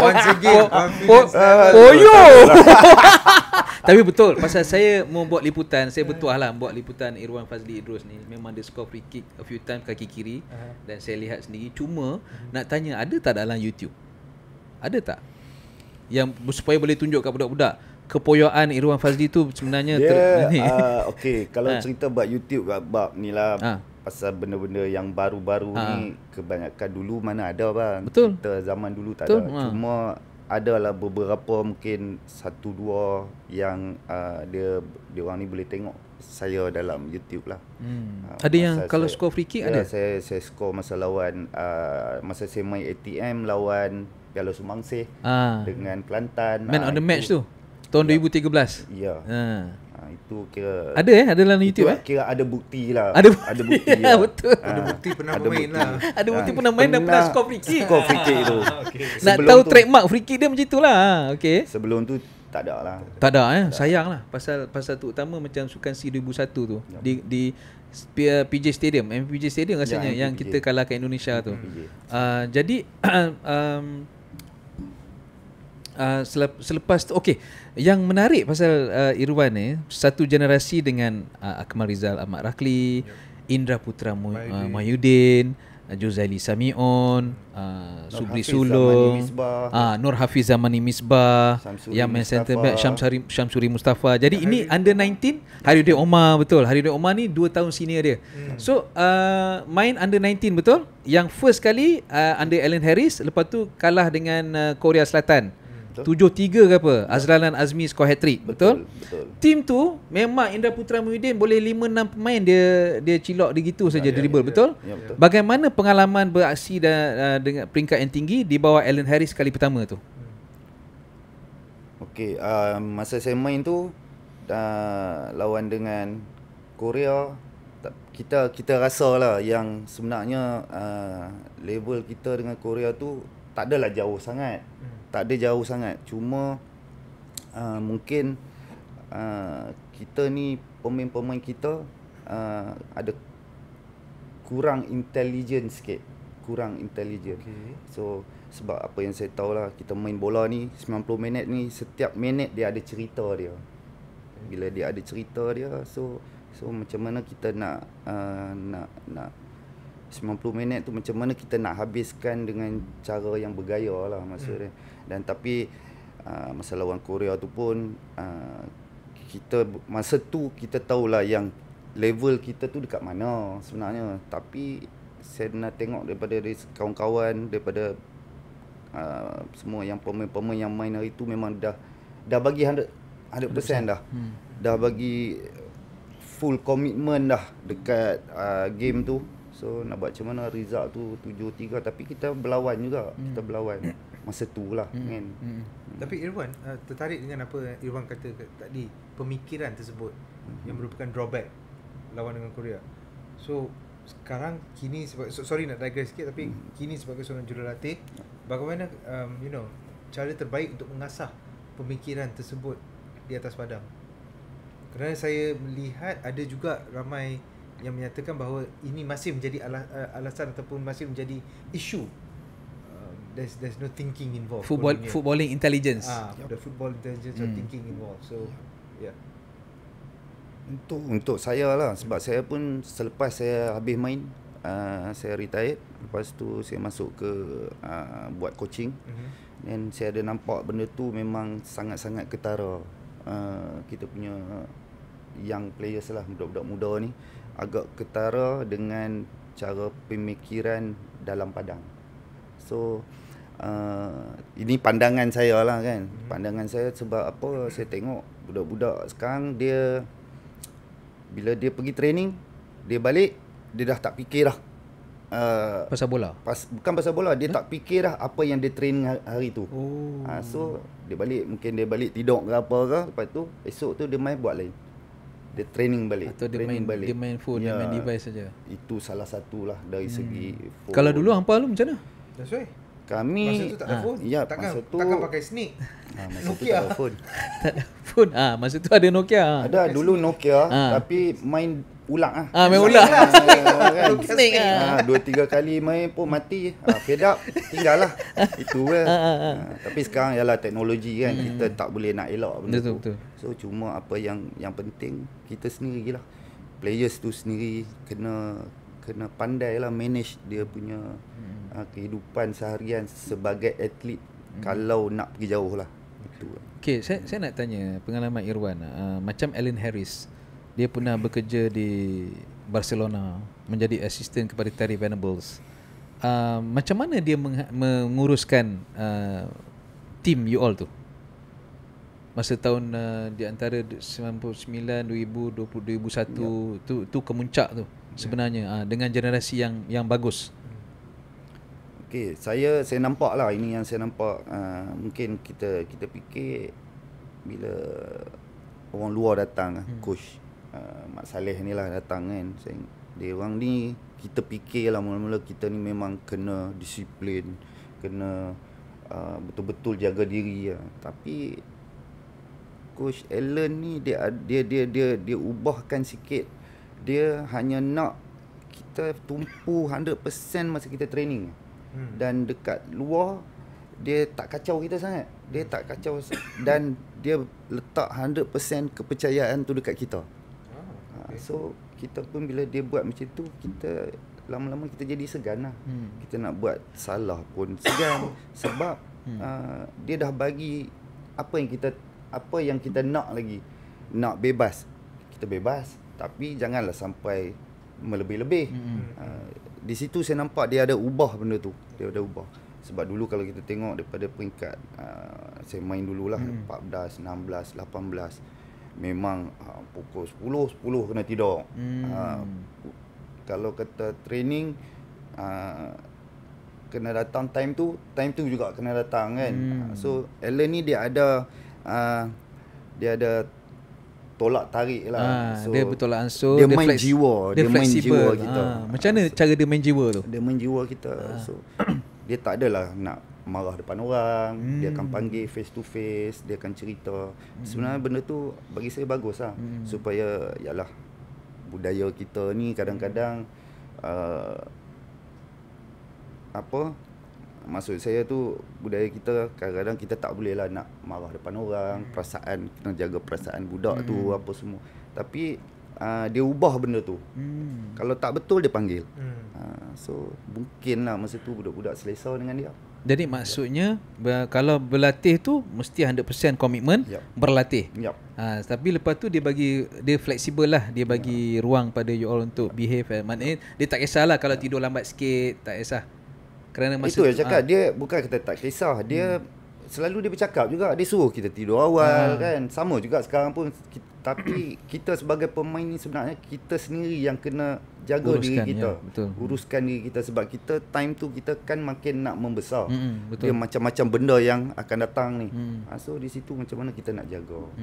S7: Once again,
S3: Tapi betul, pasal saya mau buat liputan, saya bertuah lah buat liputan Irwan Fazli Idrus ni. Memang dia score free kick a few times kaki kiri, dan saya lihat sendiri. Cuma nak tanya, ada tak dalam YouTube? Ada tak yang supaya boleh tunjuk kat budak-budak kepoyaan Irwan Fazli tu sebenarnya
S6: okey, kalau cerita bab YouTube, bab ni lah, pasal benda-benda yang baru-baru ni kebanyakan dulu mana ada bang.
S3: Betul.
S6: Kita zaman dulu tak ada. Cuma adalah beberapa, mungkin 1-2 yang dia orang ni boleh tengok saya dalam YouTube lah.
S3: Ada yang kalau skor free kick ada?
S6: Saya skor masa lawan masa saya main ATM lawan Piala Sumangsih dengan Kelantan.
S3: Man on the match tu tahun 2013.
S6: Ya. Itu kira
S3: ada dalam YouTube
S6: kira ada bukti lah.
S3: Ada bukti
S6: lah.
S3: Betul.
S7: Ada bukti pernah main lah.
S3: Ada bukti pernah main dan pernah skor free kick.
S6: Skor free kick tu.
S3: Nak tahu trademark free kick dia macam itulah. Okey.
S6: Sebelum tu tak ada lah.
S3: Tak ada sayang lah. Pasal tu utama macam Sukan C 2001 tu di PJ Stadium, MPJ Stadium rasanya yang kita kalahkan Indonesia tu. Jadi selepas tu yang menarik pasal Irwan ni, satu generasi dengan Akmal Rizal Ahmad Rakli, Indra Putra Mahyudin, Jozaili Samion, Subri Sulung, Nur Hafiz Zamani Misbah, yang main center back Syamsuri Mustafa. Jadi ini under 19, Haryudin Omar. Betul, Haryudin Omar ni 2 tahun senior dia. So main under 19 betul. Yang first kali under Alan Harris, lepas tu kalah dengan Korea Selatan betul. 7-3 ke apa? Azlan dan Azmi skor hat-trick, betul?
S6: Betul.
S3: Tim tu memang Indra Putra Muhyiddin boleh 5-6 pemain dia cilok dia gitu saja dribble, betul?
S6: Ya, betul.
S3: Bagaimana pengalaman beraksi dengan peringkat yang tinggi di bawah Allen Harris kali pertama tu?
S6: Okey, masa saya main tu lawan dengan Korea, kita rasa lah yang sebenarnya level kita dengan Korea tu tak adalah jauh sangat. Tak ada jauh sangat. Cuma mungkin kita ni pemain-pemain kita ada kurang intelligent sikit. Kurang intelligent.
S7: Okay.
S6: So sebab apa yang saya tahu lah, kita main bola ni 90 minit ni, setiap minit dia ada cerita dia. Bila dia ada cerita dia, so macam mana kita nak 90 minit tu macam mana kita nak habiskan dengan cara yang bergaya lah maksudnya. Dan tapi masa lawan Korea tu pun kita masa tu kita tahulah yang level kita tu dekat mana sebenarnya. Tapi saya nak tengok daripada kawan-kawan, daripada semua yang pemain-pemain yang main hari tu memang dah bagi 100% dah. Dah bagi full commitment dah dekat game tu. So nak buat macam mana result tu 7-3, tapi kita berlawan juga. Kita berlawan masa tu lah kan.
S7: Tapi Irwan, tertarik dengan apa Irwan kata tadi, pemikiran tersebut yang merupakan drawback lawan dengan Korea. So sekarang kini sorry nak digress sikit, tapi kini sebagai seorang jurulatih, bagaimana cara terbaik untuk mengasah pemikiran tersebut di atas padang? Kerana saya melihat ada juga ramai yang menyatakan bahawa ini masih menjadi alasan ataupun masih menjadi isu. There's no thinking involved.
S3: Footballing intelligence.
S7: The football intelligence or thinking involved. So yeah.
S6: Untuk saya lah, sebab saya pun selepas saya habis main, saya retired. Lepas tu saya masuk ke buat coaching. Dan saya ada nampak benda tu memang sangat-sangat ketara. Kita punya young players lah, budak-budak muda ni agak ketara dengan cara pemikiran dalam padang. So ini pandangan saya lah kan. Pandangan saya sebab apa, saya tengok budak-budak sekarang dia bila dia pergi training, dia balik dia dah tak fikir dah
S3: pasal bola.
S6: Bukan pasal bola, dia tak fikir dah apa yang dia training hari tu. So dia balik, mungkin dia balik tidur ke apa ke, lepas tu esok tu dia main buat lain. Dia training balik.
S3: Atau dia main phone, dia main device saja.
S6: Itu salah satulah dari segi phone.
S3: Kalau dulu hampa lu macam mana?
S7: That's why.
S6: Kami
S7: Masa tu tak ada phone.
S6: Ya,
S7: takkan pakai snake.
S6: Masa tu
S7: Nokia.
S6: tak ada phone.
S3: Tak ada phone. Masa tu ada Nokia.
S6: Ada dulu Nokia, tapi main ulang
S3: main ulang.
S6: Snake 2-3 kali main pun mati. Fed up, tinggal lah. Itu lah. Tapi sekarang ialah teknologi kan, kita tak boleh nak elak benda tu.
S3: Betul.
S6: So cuma apa yang penting kita sendiri lah. Players tu sendiri kena pandai lah manage dia punya kehidupan seharian sebagai atlet kalau nak pergi jauh lah. Itu.
S3: Okay, saya nak tanya pengalaman Irwan. Macam Allen Harris, dia pernah bekerja di Barcelona, menjadi assistant kepada Terry Venables. Macam mana dia menguruskan tim you all tu? Masa tahun di antara 99, 2000, 2001 tu kemuncak tu sebenarnya dengan generasi yang bagus.
S6: Okey, saya nampak lah, ini yang saya nampak. Mungkin kita fikir bila orang luar datang, coach Mat Saleh ni lah datang kan, dia orang ni kita fikir lah mula-mula kita ni memang kena disiplin, kena betul-betul jaga diri lah. Tapi Coach Allen ni dia ubahkan sikit. Dia hanya nak kita tumpu 100% masa kita training. Dan dekat luar dia tak kacau kita sangat. Dia tak kacau dan dia letak 100% kepercayaan tu dekat kita. So kita pun bila dia buat macam tu, kita lama-lama kita jadi segan lah. Kita nak buat salah pun segan sebab dia dah bagi apa yang kita nak lagi. Nak bebas, kita bebas, tapi janganlah sampai melebih-lebih. Di situ saya nampak dia ada ubah benda tu. Dia ada ubah. Sebab dulu kalau kita tengok daripada peringkat saya main dululah 14, 16, 18 memang pukul 10 kena tidur. Kalau kata training kena datang time tu juga kena datang kan. So Alan ni dia ada tolak tarik lah.
S3: So, dia bertolak ansur,
S6: dia main jiwa, dia main jiwa kita.
S3: Macam mana cara dia main jiwa tu?
S6: Dia main jiwa kita. So dia tak adalah nak marah depan orang, dia akan panggil face to face, dia akan cerita. Sebenarnya benda tu bagi saya bagus lah. Supaya yalah budaya kita ni kadang-kadang maksud saya tu budaya kita kadang-kadang kita tak boleh lah nak marah depan orang, perasaan, kena jaga perasaan budak tu apa semua. Tapi dia ubah benda tu. Kalau tak betul dia panggil. So mungkin lah masa tu budak-budak selesa dengan dia.
S3: Jadi maksudnya kalau berlatih tu mesti 100% komitmen berlatih. Tapi lepas tu dia fleksibel lah, dia bagi ruang pada you all untuk behave. Maknanya dia tak kisahlah kalau tidur lambat sikit, tak kisah. Kerana masa
S6: itu yang cakap dia bukan kita tak kisah, dia selalu dia bercakap juga, dia suruh kita tidur awal kan. Sama juga sekarang pun tapi kita sebagai pemain ni sebenarnya kita sendiri yang kena jaga diri kita. Uruskan diri kita sebab kita time tu kita kan makin nak membesar. Dia macam-macam benda yang akan datang ni. So di situ macam mana kita nak jaga.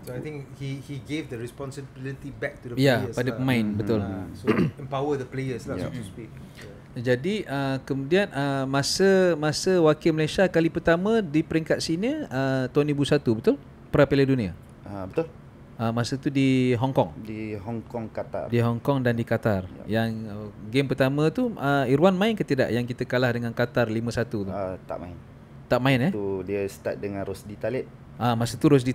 S7: So I think he gave the responsibility back to the players.
S3: Pada pemain, betul.
S7: So empower the players lah, so to speak.
S3: Jadi kemudian masa wakil Malaysia kali pertama di peringkat senior tahun 2001, betul? Pra Piala Dunia.
S6: Betul.
S3: Masa tu di Hong Kong.
S6: Di Hong Kong, Qatar.
S3: Di Hong Kong dan di Qatar. Yang game pertama tu Irwan main ke tidak yang kita kalah dengan Qatar 5-1 tu?
S6: Tak main.
S3: Tak main
S6: Tu dia start dengan Rosdi Talib.
S3: Masa tu Rosdi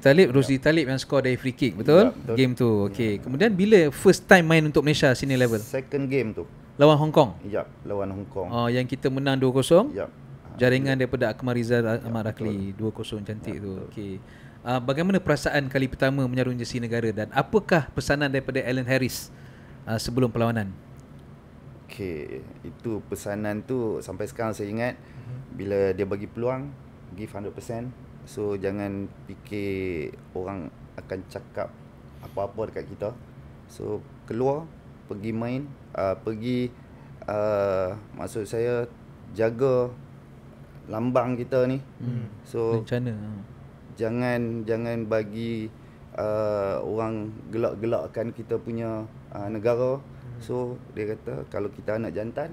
S3: Talib yang skor dari free kick, betul?
S6: Betul.
S3: Game tu. Okey. Kemudian bila first time main untuk Malaysia senior level?
S6: Second game tu.
S3: Lawan Hong Kong.
S6: Lawan Hong Kong.
S3: Yang kita menang 2-0. Jaringan daripada Akmal Rizal Ahmad Rakli 2-0 cantik tu. Okey. Bagaimana perasaan kali pertama menyarung jersey negara dan apakah pesanan daripada Alan Harris sebelum perlawanan?
S6: Okey, itu pesanan tu sampai sekarang saya ingat. Bila dia bagi peluang, give 100%. So jangan fikir orang akan cakap apa-apa dekat kita. So keluar, pergi main, maksud saya jaga lambang kita ni. So
S3: bencana.
S6: Jangan bagi orang gelak-gelakkan kita punya negara. So dia kata kalau kita anak jantan,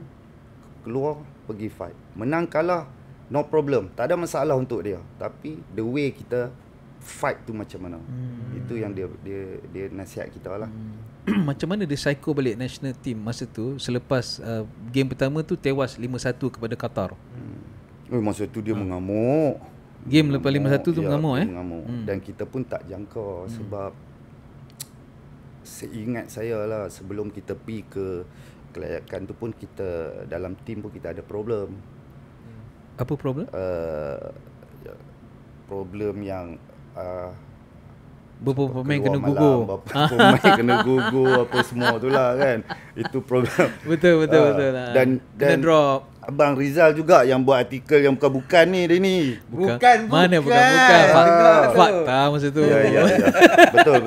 S6: keluar pergi fight. Menang kalah no problem, tak ada masalah untuk dia. Tapi the way kita fight tu macam mana. Itu yang dia nasihat kita lah.
S3: Macam mana dia psycho balik national team masa tu selepas game pertama tu tewas 5-1 kepada Qatar.
S6: Masa tu dia mengamuk.
S3: Game lepas 5-1 tu mengamuk
S6: mengamuk. Dan kita pun tak jangka sebab seingat saya lah sebelum kita pergi ke kelayakan tu pun kita dalam tim pun kita ada problem.
S3: Apa problem?
S6: Problem yang
S3: beberapa pemain kena gugur.
S6: Pemain kena gugur apa semua tu lah kan. Itu problem.
S3: Betul lah.
S6: Dan
S3: kena drop.
S6: Abang Rizal juga yang buat artikel yang bukan ni dia ni.
S7: Bukan.
S3: Fakta masa tu.
S6: Ya. Betul.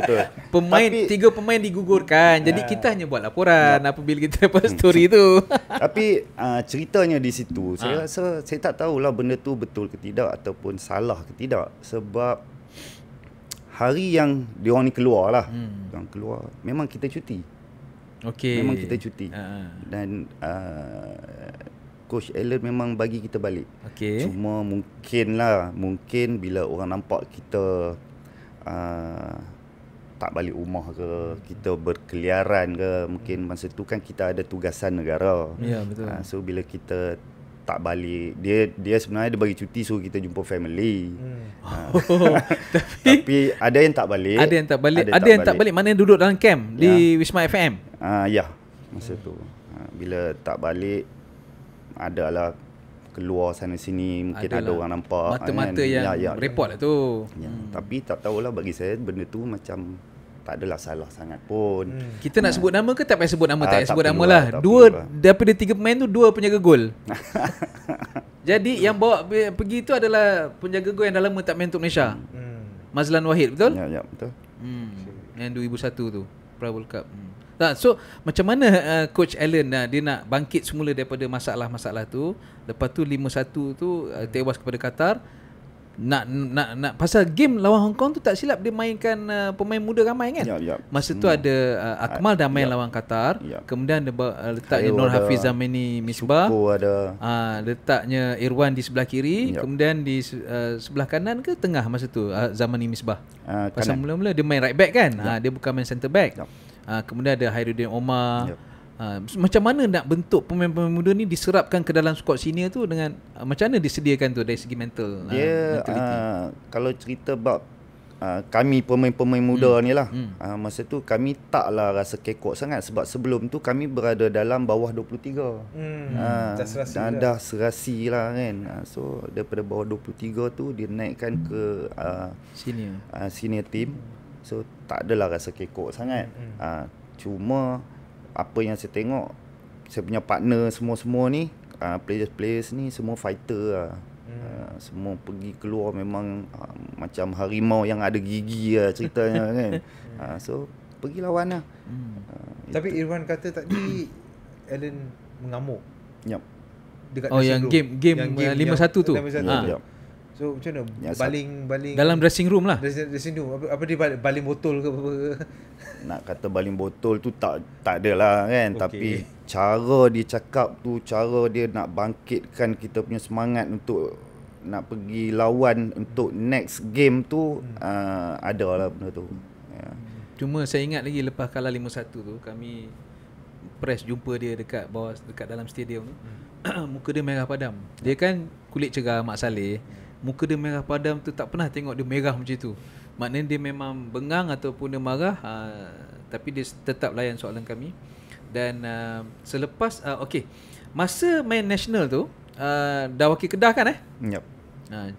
S3: Tiga pemain digugurkan. Jadi kita hanya buat laporan apabila kita dapat story tu.
S6: Tapi ceritanya di situ saya rasa saya tak tahulah benda tu betul ke tidak ataupun salah ke tidak. Sebab hari yang diorang ni keluar lah. Diorang keluar memang kita cuti.
S3: Okey.
S6: Memang kita cuti. Dan Coach Alan memang bagi kita balik. Cuma mungkin bila orang nampak kita tak balik rumah ke, kita berkeliaran ke, mungkin masa tu kan kita ada tugasan negara.
S3: Ya, betul.
S6: So bila kita tak balik, dia sebenarnya dia bagi cuti suruh kita jumpa family. Tapi ada yang tak balik.
S3: Ada yang tak balik mana duduk dalam camp di Wisma FM.
S6: Ya, masa tu. Bila tak balik adalah keluar sana sini mungkin ada orang nampak
S3: mata-mata yang report lah tu.
S6: Tapi tak tahulah bagi saya benda tu macam tak adalah salah sangat pun.
S3: Kita nak sebut nama ke tak payah sebut nama? Tak payah sebut nama lah.
S6: Dua
S3: daripada 3 pemain tu 2 penjaga gol. Jadi yang bawa pergi tu adalah penjaga gol yang dah lama tak main untuk Malaysia. Mazlan Wahid, betul?
S6: Ya, betul.
S3: Yang 2001 tu, Pra World Cup. So macam mana Coach Allen dia nak bangkit semula daripada masalah-masalah tu. Lepas tu 5-1 tu tewas kepada Qatar. Nak pasal game lawan Hong Kong tu tak silap dia mainkan pemain muda ramai kan. Masa tu ada Akmal dah main lawan Qatar. Kemudian ada letaknya Nur Hafiz Zamani Misbah. Letaknya Irwan di sebelah kiri. Kemudian di sebelah kanan ke tengah masa tu Zamani Misbah. Pasal mula-mula dia main right back kan. Dia bukan main centre back. Kemudian ada Hairuddin Omar. Macam mana nak bentuk pemain-pemain muda ni diserapkan ke dalam skuad senior tu dengan macam mana disediakan tu dari segi mental?
S6: Dia kalau cerita bab kami pemain-pemain muda ni lah, masa tu kami taklah rasa kekok sangat sebab sebelum tu kami berada dalam bawah 23. Dah serasi lah kan. So daripada bawah 23 tu dia naikkan ke senior team. So tak adalah rasa kekok sangat. Cuma apa yang saya tengok, saya punya partner semua-semua ni, players-players ni semua fighter lah. Semua pergi keluar memang macam harimau yang ada gigi lah ceritanya kan. So pergi lawan lah.
S7: Tapi Irwan kata tadi Allen mengamuk. Dekat
S3: yang game 5-1 tu.
S7: So macam mana baling
S3: dalam dressing room lah.
S7: Dressing room apa dia baling botol ke apa?
S6: Nak kata baling botol tu tak adalah kan. Tapi cara dia cakap tu, cara dia nak bangkitkan kita punya semangat untuk nak pergi lawan untuk next game tu, ada lah benda tu.
S3: Cuma saya ingat lagi lepas kalah 5-1 tu, kami press jumpa dia dekat dalam stadium tu. Muka dia merah padam. Dia kan kulit cerah Mak Saleh. Muka dia merah padam tu, tak pernah tengok dia merah macam tu. Maknanya dia memang bengang ataupun dia marah, tapi dia tetap layan soalan kami. Dan selepas masa main national tu, dah wakil Kedah kan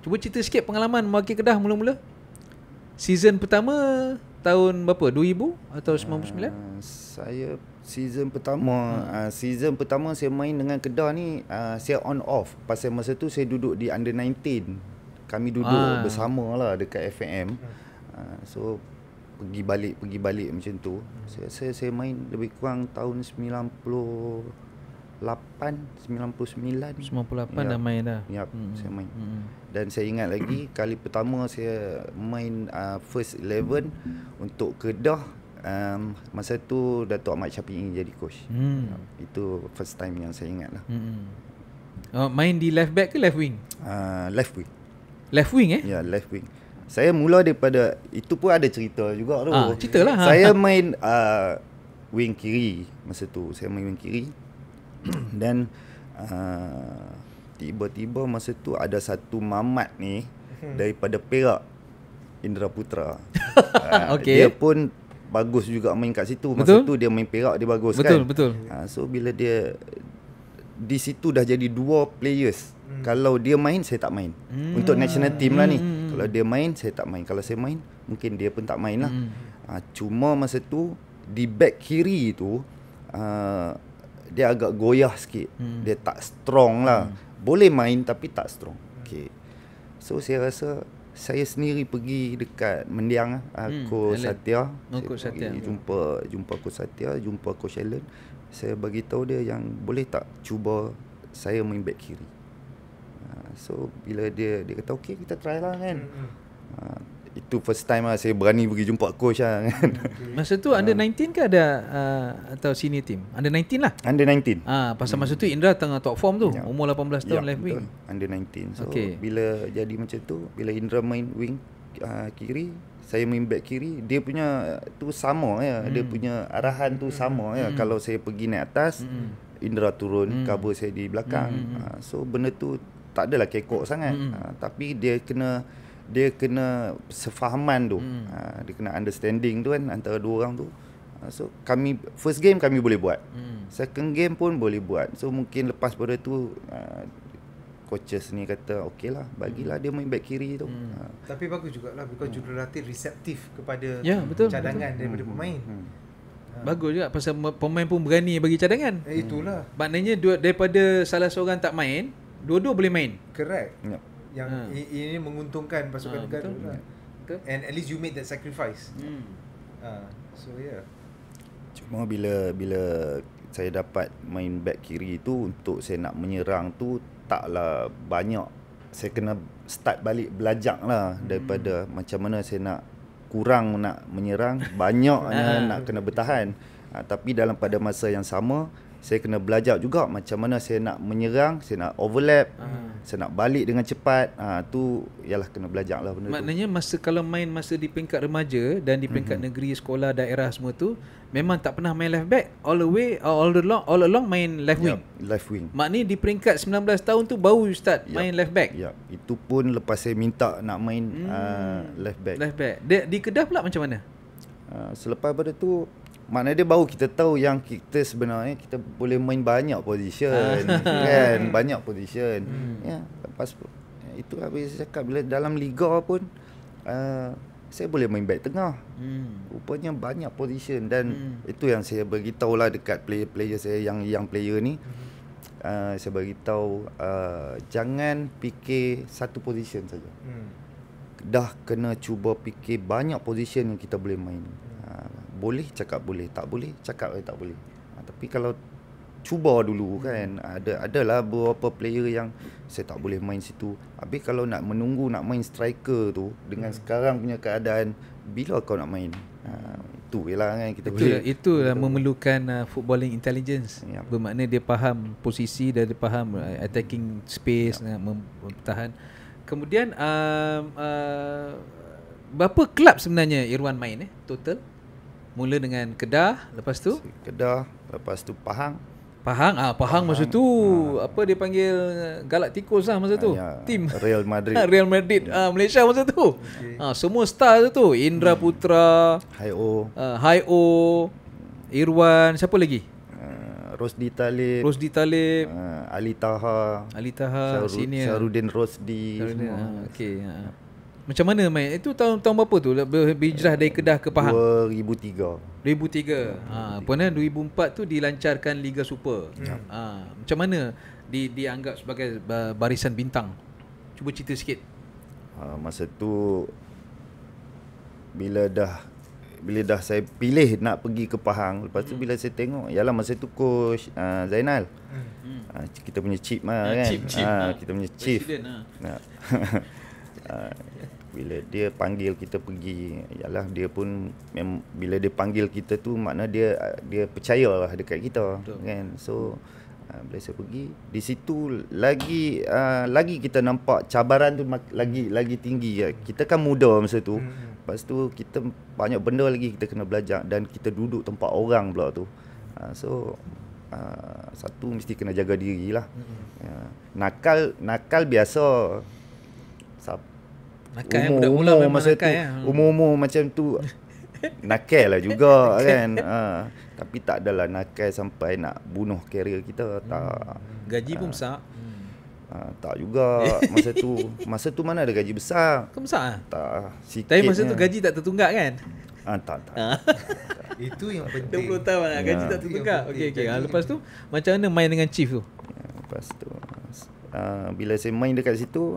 S3: cuba cerita sikit pengalaman wakil Kedah mula-mula. Season pertama tahun berapa? 2000 atau 99?
S6: Saya season pertama saya main dengan Kedah ni, saya on off pasal masa tu saya duduk di under 19. Kami duduk bersama lah dekat FAM. So pergi balik macam tu. Saya main lebih kurang tahun 98 dah
S3: main dah.
S6: Saya main. Dan saya ingat lagi kali pertama saya main first 11 untuk Kedah. Masa tu Datuk Ahmad Syafi'i jadi coach. Itu first time yang saya ingat lah.
S3: Main di left back ke left wing?
S6: Left wing.
S3: Left wing
S6: Ya, left wing. Saya mula daripada, itu pun ada cerita juga tu.
S3: Ceritalah.
S6: Saya main wing kiri masa tu. Saya main wing kiri. Dan tiba-tiba masa tu ada satu mamat ni daripada Perak, Indra Putra. Dia pun bagus juga main kat situ. Masa tu dia main Perak, dia bagus kan.
S3: Betul.
S6: So bila dia di situ dah jadi dua players. Kalau dia main, saya tak main. Untuk national team lah ni. Kalau dia main, saya tak main. Kalau saya main, mungkin dia pun tak main lah. Cuma masa tu di back kiri tu dia agak goyah sikit. Dia tak strong lah. Boleh main tapi tak strong. So saya rasa saya sendiri pergi dekat Mendiang Coach Satya.
S3: Coach Satya.
S6: Jumpa Coach Satya, jumpa Coach Allen. Saya bagi tahu dia yang boleh tak cuba saya main back kiri. So bila dia kata okey, kita try lah kan. Itu first time lah saya berani pergi jumpa coach lah kan.
S3: Masa tu under 19 ke ada atau senior team? Under 19 lah.
S6: Under 19.
S3: Pasal masa tu Indra tengah top form tu. Umur 18 tahun left wing.
S6: Under 19. So bila jadi macam tu, bila Indra main wing kiri, saya main back kiri, dia punya tu sama ya. Dia punya arahan tu sama ya. Kalau saya pergi naik atas, Indra turun, cover saya di belakang. So benda tu tak adalah kekok sangat. Tapi dia kena sefahaman tu. Dia kena understanding tu kan antara dua orang tu. So kami first game kami boleh buat. Second game pun boleh buat. So mungkin lepas pada tu coaches ni kata okey lah, bagilah dia main back kiri tu.
S7: Tapi bagus jugalah because jurulatih reseptif kepada cadangan daripada pemain.
S3: Bagus juga pasal pemain pun berani bagi cadangan.
S7: Itulah.
S3: Maknanya daripada salah seorang tak main, Dua-dua boleh main.
S7: Correct.
S2: Yep.
S7: Yang ini menguntungkan pasukan negara
S3: betul.
S7: lah.
S3: Betul.
S7: And at least you made that sacrifice. So yeah.
S6: Cuma bila saya dapat main back kiri tu, untuk saya nak menyerang tu taklah banyak. Saya kena start balik belajar lah daripada macam mana saya nak kurang nak menyerang, banyak nak kena bertahan. Tapi pada masa yang sama saya kena belajar juga macam mana saya nak menyerang, saya nak overlap, saya nak balik dengan cepat. Tu ialah kena belajar lah benda
S3: Maknanya kalau main masa di peringkat remaja dan di peringkat negeri, sekolah, daerah semua tu, memang tak pernah main left back all along main left wing.
S6: Left wing.
S3: Maknanya di peringkat 19 tahun tu baru start main left back.
S6: Ya, itu pun lepas saya minta nak main left back.
S3: Left back. Di Kedah pula macam mana?
S6: Selepas pada tu, maknanya dia baru kita tahu yang kita sebenarnya kita boleh main banyak position kan, banyak position. Ya, lepas itu habis saya cakap, bila dalam liga pun saya boleh main back tengah. Rupanya banyak position, dan itu yang saya beritahu lah dekat player-player saya yang young player ni. Saya beritahu jangan fikir satu position saja. Dah kena cuba fikir banyak position yang kita boleh main. Boleh cakap boleh, tak boleh cakap tak boleh. Tapi kalau cuba dulu kan, adalah beberapa player yang saya tak boleh main situ. Habis kalau nak menunggu nak main striker tu dengan sekarang punya keadaan, bila kau nak main? Itu ialah kan kita
S3: itulah memerlukan footballing intelligence. Bermakna dia faham posisi dan dia faham attacking space, bertahan. Kemudian berapa kelab sebenarnya Irwan main total? Mula dengan Kedah, lepas tu
S6: Pahang.
S3: Pahang masa tu apa dia panggil Galacticos lah masa tu. Tim
S6: Real Madrid.
S3: Real Madrid Malaysia masa tu. Semua star tu, Indra Putra, Haio, Irwan, siapa lagi?
S6: Rosdi Talib, Ali Taha,
S3: senior,
S6: Syarudin Rosdi.
S3: Okey. Macam mana main? Itu tahun berapa tu? Berhijrah dari Kedah ke Pahang?
S6: 2003.
S3: 2003. Puan 2004 tu dilancarkan Liga Super. Macam mana dianggap sebagai barisan bintang? Cuba cerita sikit.
S6: Masa tu bila dah saya pilih nak pergi ke Pahang, lepas tu bila saya tengok, yalah masa tu coach Zainal. Kita punya chief kan. Kita punya chief. Bila dia panggil kita pergi, yalah dia pun bila dia panggil kita tu makna dia percayalah dekat kita. Betul. Kan. So bila saya pergi di situ lagi kita nampak cabaran tu lagi tinggi. Kita kan muda masa tu. Lepas tu kita banyak benda lagi kita kena belajar, dan kita duduk tempat orang pula tu. So satu mesti kena jaga diri lah. Nakal biasa.
S3: Nakal umur masa nakal,
S6: tu umur macam tu nakal lah juga kan. Tapi tak adalah nakal sampai nak bunuh karier kita. Tak.
S3: Gaji pun besar.
S6: Tak juga. Masa tu mana ada gaji besar.
S3: Kau besar?
S6: Tak, sikit.
S3: Tapi masa tu gaji tak tertunggak kan?
S6: Tak.
S7: Itu yang penting.
S3: 20 tahun gaji tak tertunggak. Okey. Lepas tu macam mana main dengan chief tu?
S6: Lepas tu bila saya main dekat situ,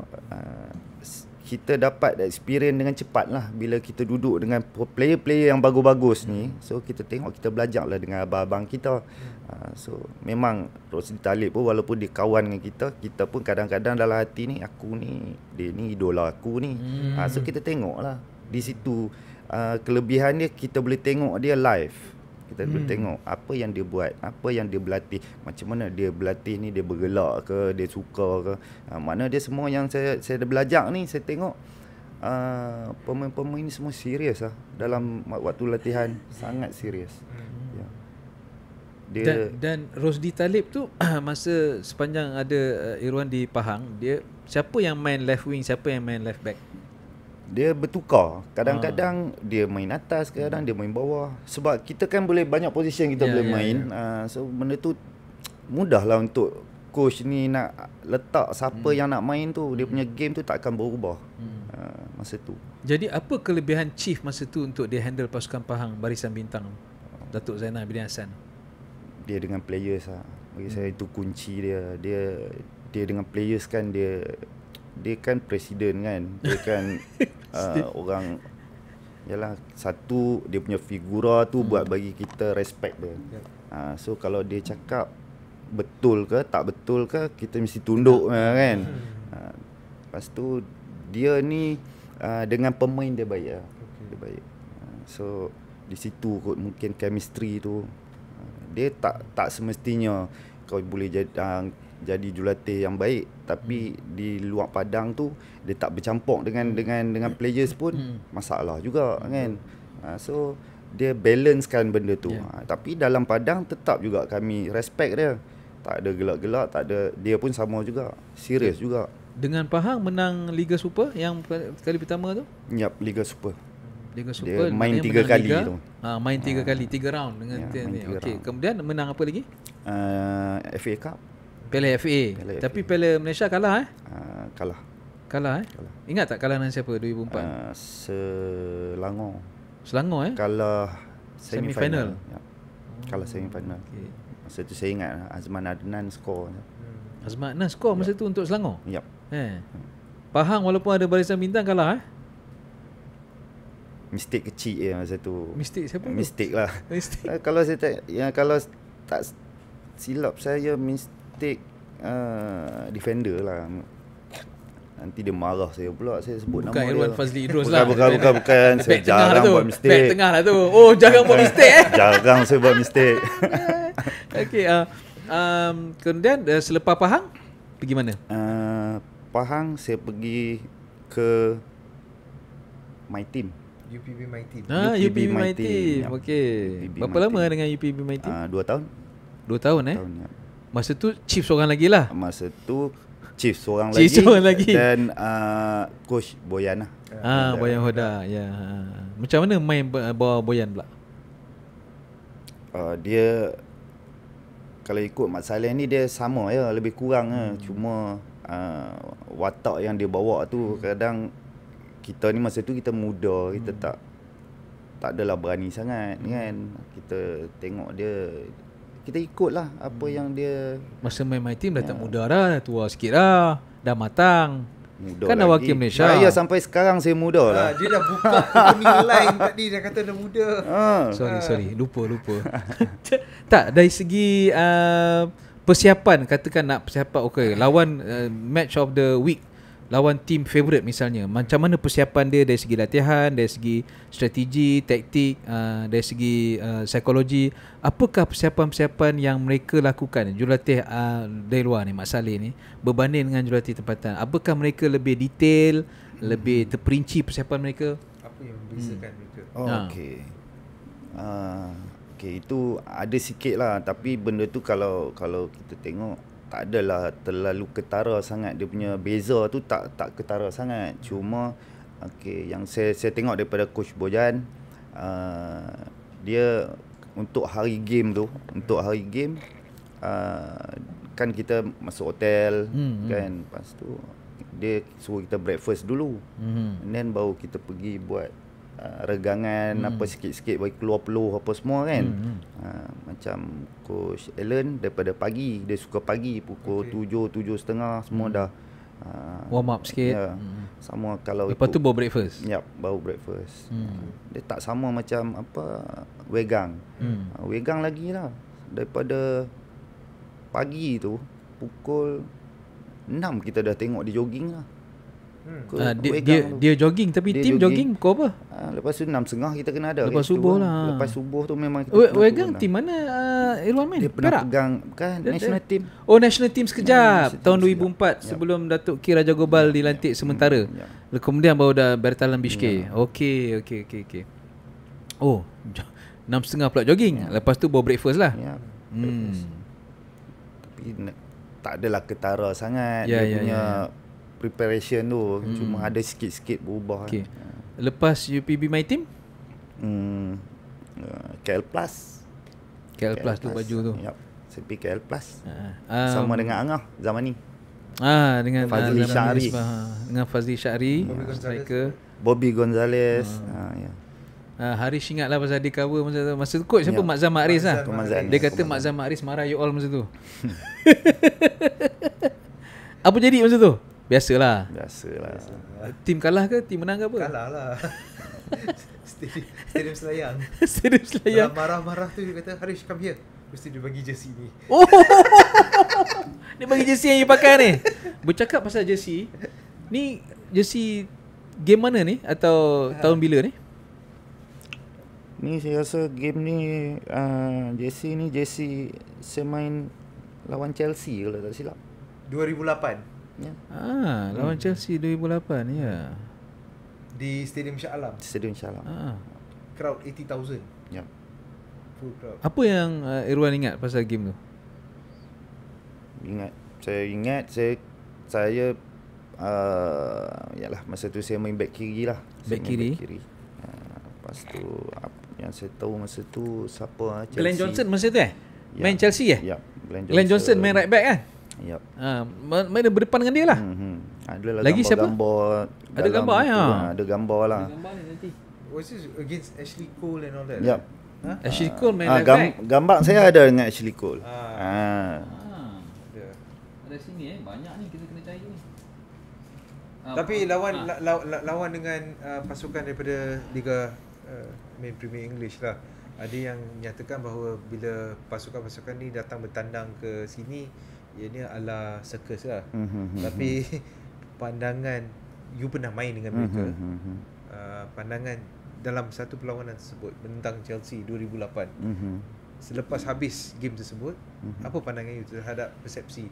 S6: kita dapat experience dengan cepat lah. Bila kita duduk dengan player-player yang bagus-bagus ni, so kita tengok, kita belajar lah dengan abang-abang kita. So memang Rosdi Talib pun walaupun dia kawan dengan kita pun kadang-kadang dalam hati ni, dia ni idola aku ni. So kita tengok lah di situ kelebihan dia, kita boleh tengok dia live. Kita boleh tengok apa yang dia buat, apa yang dia berlatih, macam mana dia berlatih ni, dia bergelak ke, dia suka ke. Makna dia semua yang saya dah belajar ni, saya tengok pemain-pemain ni semua serius lah dalam waktu latihan, sangat serius.
S3: Dan Rosdi Talib tu masa sepanjang ada Irwan di Pahang, dia siapa yang main left wing, siapa yang main left back?
S6: Dia bertukar. Kadang-kadang dia main atas, kadang dia main bawah. Sebab kita kan boleh banyak position kita boleh main. So benda tu mudahlah untuk coach ni nak letak siapa yang nak main tu. Dia punya game tu tak akan berubah masa tu.
S3: Jadi apa kelebihan chief masa tu untuk dia handle pasukan Pahang barisan bintang Datuk Zainal bin Hassan?
S6: Dia dengan players lah. Bagi saya itu kunci dia. dia dengan players kan dia kan presiden kan. Dia kan orang yalah, satu dia punya figura tu buat bagi kita respect dia. So kalau dia cakap betul ke tak betul ke, kita mesti tunduk kan. Lepas tu dia ni dengan pemain dia baik lah. Dia baik. So di situ kot mungkin chemistry tu. Dia tak semestinya kau boleh jadi jurulatih yang baik, tapi di luar padang tu dia tak bercampur dengan players pun masalah juga kan. So dia balancekan benda tu. Tapi dalam padang tetap juga kami respect dia. Tak ada gelak-gelak, tak ada, dia pun sama juga, serius juga.
S3: Dengan Pahang menang Liga Super yang kali pertama tu?
S6: Yap, Liga Super.
S3: Liga Super
S6: dia main 3 kali
S3: Liga,
S6: tu.
S3: Main 3 kali, 3 round dengan okey. Kemudian menang apa lagi?
S6: FA Cup.
S3: Piala FA. Tapi Piala Malaysia kalah
S6: Kalah.
S3: Kalah. Ingat tak kalah dengan siapa 2004? Selangor
S6: Kalah semi-final. Ya. Kalah semi-final.
S3: Okay.
S6: Masa tu saya ingat Azman Adnan skor.
S3: Azman Adnan skor masa tu untuk Selangor?
S6: Yap.
S3: Pahang walaupun ada barisan bintang kalah
S6: Mistake kecil masa tu.
S3: Mistake siapa tu?
S6: Mistake lah.
S3: Mistake.
S6: Kalau tak silap saya, mistake defender lah. Nanti dia marah saya pula, saya sebut
S3: bukan
S6: nama dia.
S3: Bukan Irwan Fazli Idrus
S6: lah. Bukan. Saya jarang buat mistake.
S3: Back tengah lah tu. Oh, jarang buat mistake
S6: Jarang saya buat mistake.
S3: Okay. Kemudian selepas Pahang pergi mana?
S6: Pahang saya pergi ke My Team.
S7: UPB My Team.
S3: UPB My Team. Okey. Berapa lama dengan UPB My Team?
S6: 2 tahun.
S3: 2 tahun
S6: ya.
S3: Masa tu chief seorang lagi lah.
S6: Masa tu chief seorang
S3: lagi.
S6: Dan coach Boyan lah.
S3: Boyan Hoda. Ya. Macam mana main bawah Boyan pula?
S6: Dia kalau ikut Mat Saleh ni dia sama ya, lebih kurang cuma watak yang dia bawa tu kadang kita ni masa tu kita muda, kita tak adalah berani sangat kan. Kita tengok dia, kita ikutlah apa yang dia.
S3: Masa main My Team dah tak muda dah tua sikit dah matang.
S6: Muda
S3: kan dah wakil Malaysia.
S6: Saya sampai sekarang saya muda lah.
S7: Dia dah buka opening line tadi, dah kata dah muda.
S3: Sorry, lupa. Tak, dari segi persiapan, katakan nak persiapan lawan match of the week, lawan team favourite misalnya, macam mana persiapan dia dari segi latihan, dari segi strategi, taktik, dari segi psikologi? Apakah persiapan-persiapan yang mereka lakukan, jurulatih dari luar ni, Mat Saleh ni, berbanding dengan jurulatih tempatan? Apakah mereka lebih detail, lebih terperinci persiapan mereka?
S7: Apa yang membezakan mereka?
S6: Okay, itu ada sikit lah. Tapi benda tu kalau kita tengok, tak adalah terlalu ketara sangat. Dia punya beza tu tak ketara sangat. Cuma yang saya tengok daripada coach Boyan, dia untuk hari game kan kita masuk hotel kan, lepas tu dia suruh kita breakfast dulu, and then baru kita pergi buat regangan apa sikit-sikit, bagi keluar peluh apa semua kan. Macam coach Alan daripada pagi, dia suka pagi pukul 7:30 semua dah
S3: warm up sikit.
S6: Sama kalau
S3: lepas tu baru breakfast.
S6: Baru breakfast. Dia tak sama macam Wegang. Wegang lagi lah, daripada pagi tu pukul 6 kita dah tengok dia jogging lah.
S3: Dia jogging, tapi dia tim jogging pukul apa?
S6: Lepas tu 6.30 kita kena ada.
S3: Lepas subuh lah.
S6: Lepas subuh tu memang kita
S3: Wegang tim mana Irwan main?
S6: Dia pernah pegang national team.
S3: National team sekejap tahun 2004 sebelum Datuk K Raja Gobal dilantik sementara. Kemudian baru dah bertalan Bishke. Okey. 6.30 pula jogging. Lepas tu baru breakfast lah.
S6: Tapi tak adalah ketara sangat dia punya preparation tu. Cuma ada sikit-sikit berubah.
S3: Lepas UPB My Team,
S6: KL Plus
S3: tu baju tu.
S6: Saya pergi KL Plus sama dengan Angah zaman ni.
S3: Dengan
S6: Fazli Syahri.
S3: Dengan Fazli Syahri, striker.
S6: Bobby Gonzalez.
S3: Harish ingat lah pasal dia cover masa tu coach siapa? Mak Zam Makriz lah. Dia kata Mak Zam Makriz marah you all masa tu. Apa jadi masa tu? Biasalah.
S6: Biasalah.
S3: Tim kalah ke? Tim menang ke apa?
S7: Kalah lah. Stadium Selayang.
S3: Stadium Selayang.
S7: Dalam marah-marah tu dia kata, Harish come here. Mesti dia bagi jersey ni.
S3: Oh. Dia bagi jersey yang you pakai ni. Bercakap pasal jersey, ni jersey game mana ni? Atau tahun bila ni?
S6: Ni saya rasa game ni jersey saya main lawan Chelsea kalau tak silap.
S7: 2008
S6: Ya.
S3: Lawan Chelsea 2008 ya.
S7: di Stadium Shah Alam.
S6: Stadium Shah Alam.
S7: Crowd 80,000.
S6: Ya.
S7: Full crowd.
S3: Apa yang Irwan ingat pasal game tu?
S6: Saya yalah masa tu saya main back kiri lah.
S3: Back kiri.
S6: Lepas tu yang saya tahu masa tu siapa Chelsea.
S3: Glenn Johnson masa tu
S6: Ya.
S3: main Chelsea
S6: Ya,
S3: Glenn Johnson main right back kan?
S6: Ya.
S3: Main berdepan dengan dia lah.
S6: Adalah
S3: Lagi siapa?
S6: Ada
S3: gambar ya?
S6: Ada gambar lah.
S3: Gambar ni nanti.
S7: Was this against Ashley Cole and all that?
S6: Ya.
S3: Ashley Cole main right back.
S6: Gambar saya ada dengan Ashley Cole.
S7: Ada.
S3: Ada sini banyak ni kita kena cari ni.
S7: Tapi lawan dengan pasukan daripada Liga main Premier English lah. Ada yang nyatakan bahawa bila pasukan-pasukan ni datang bertandang ke sini, ianya ala circus lah. Tapi pandangan you pernah main dengan mereka. Pandangan dalam satu perlawanan tersebut menentang Chelsea 2008. Selepas habis game tersebut, apa pandangan you terhadap persepsi?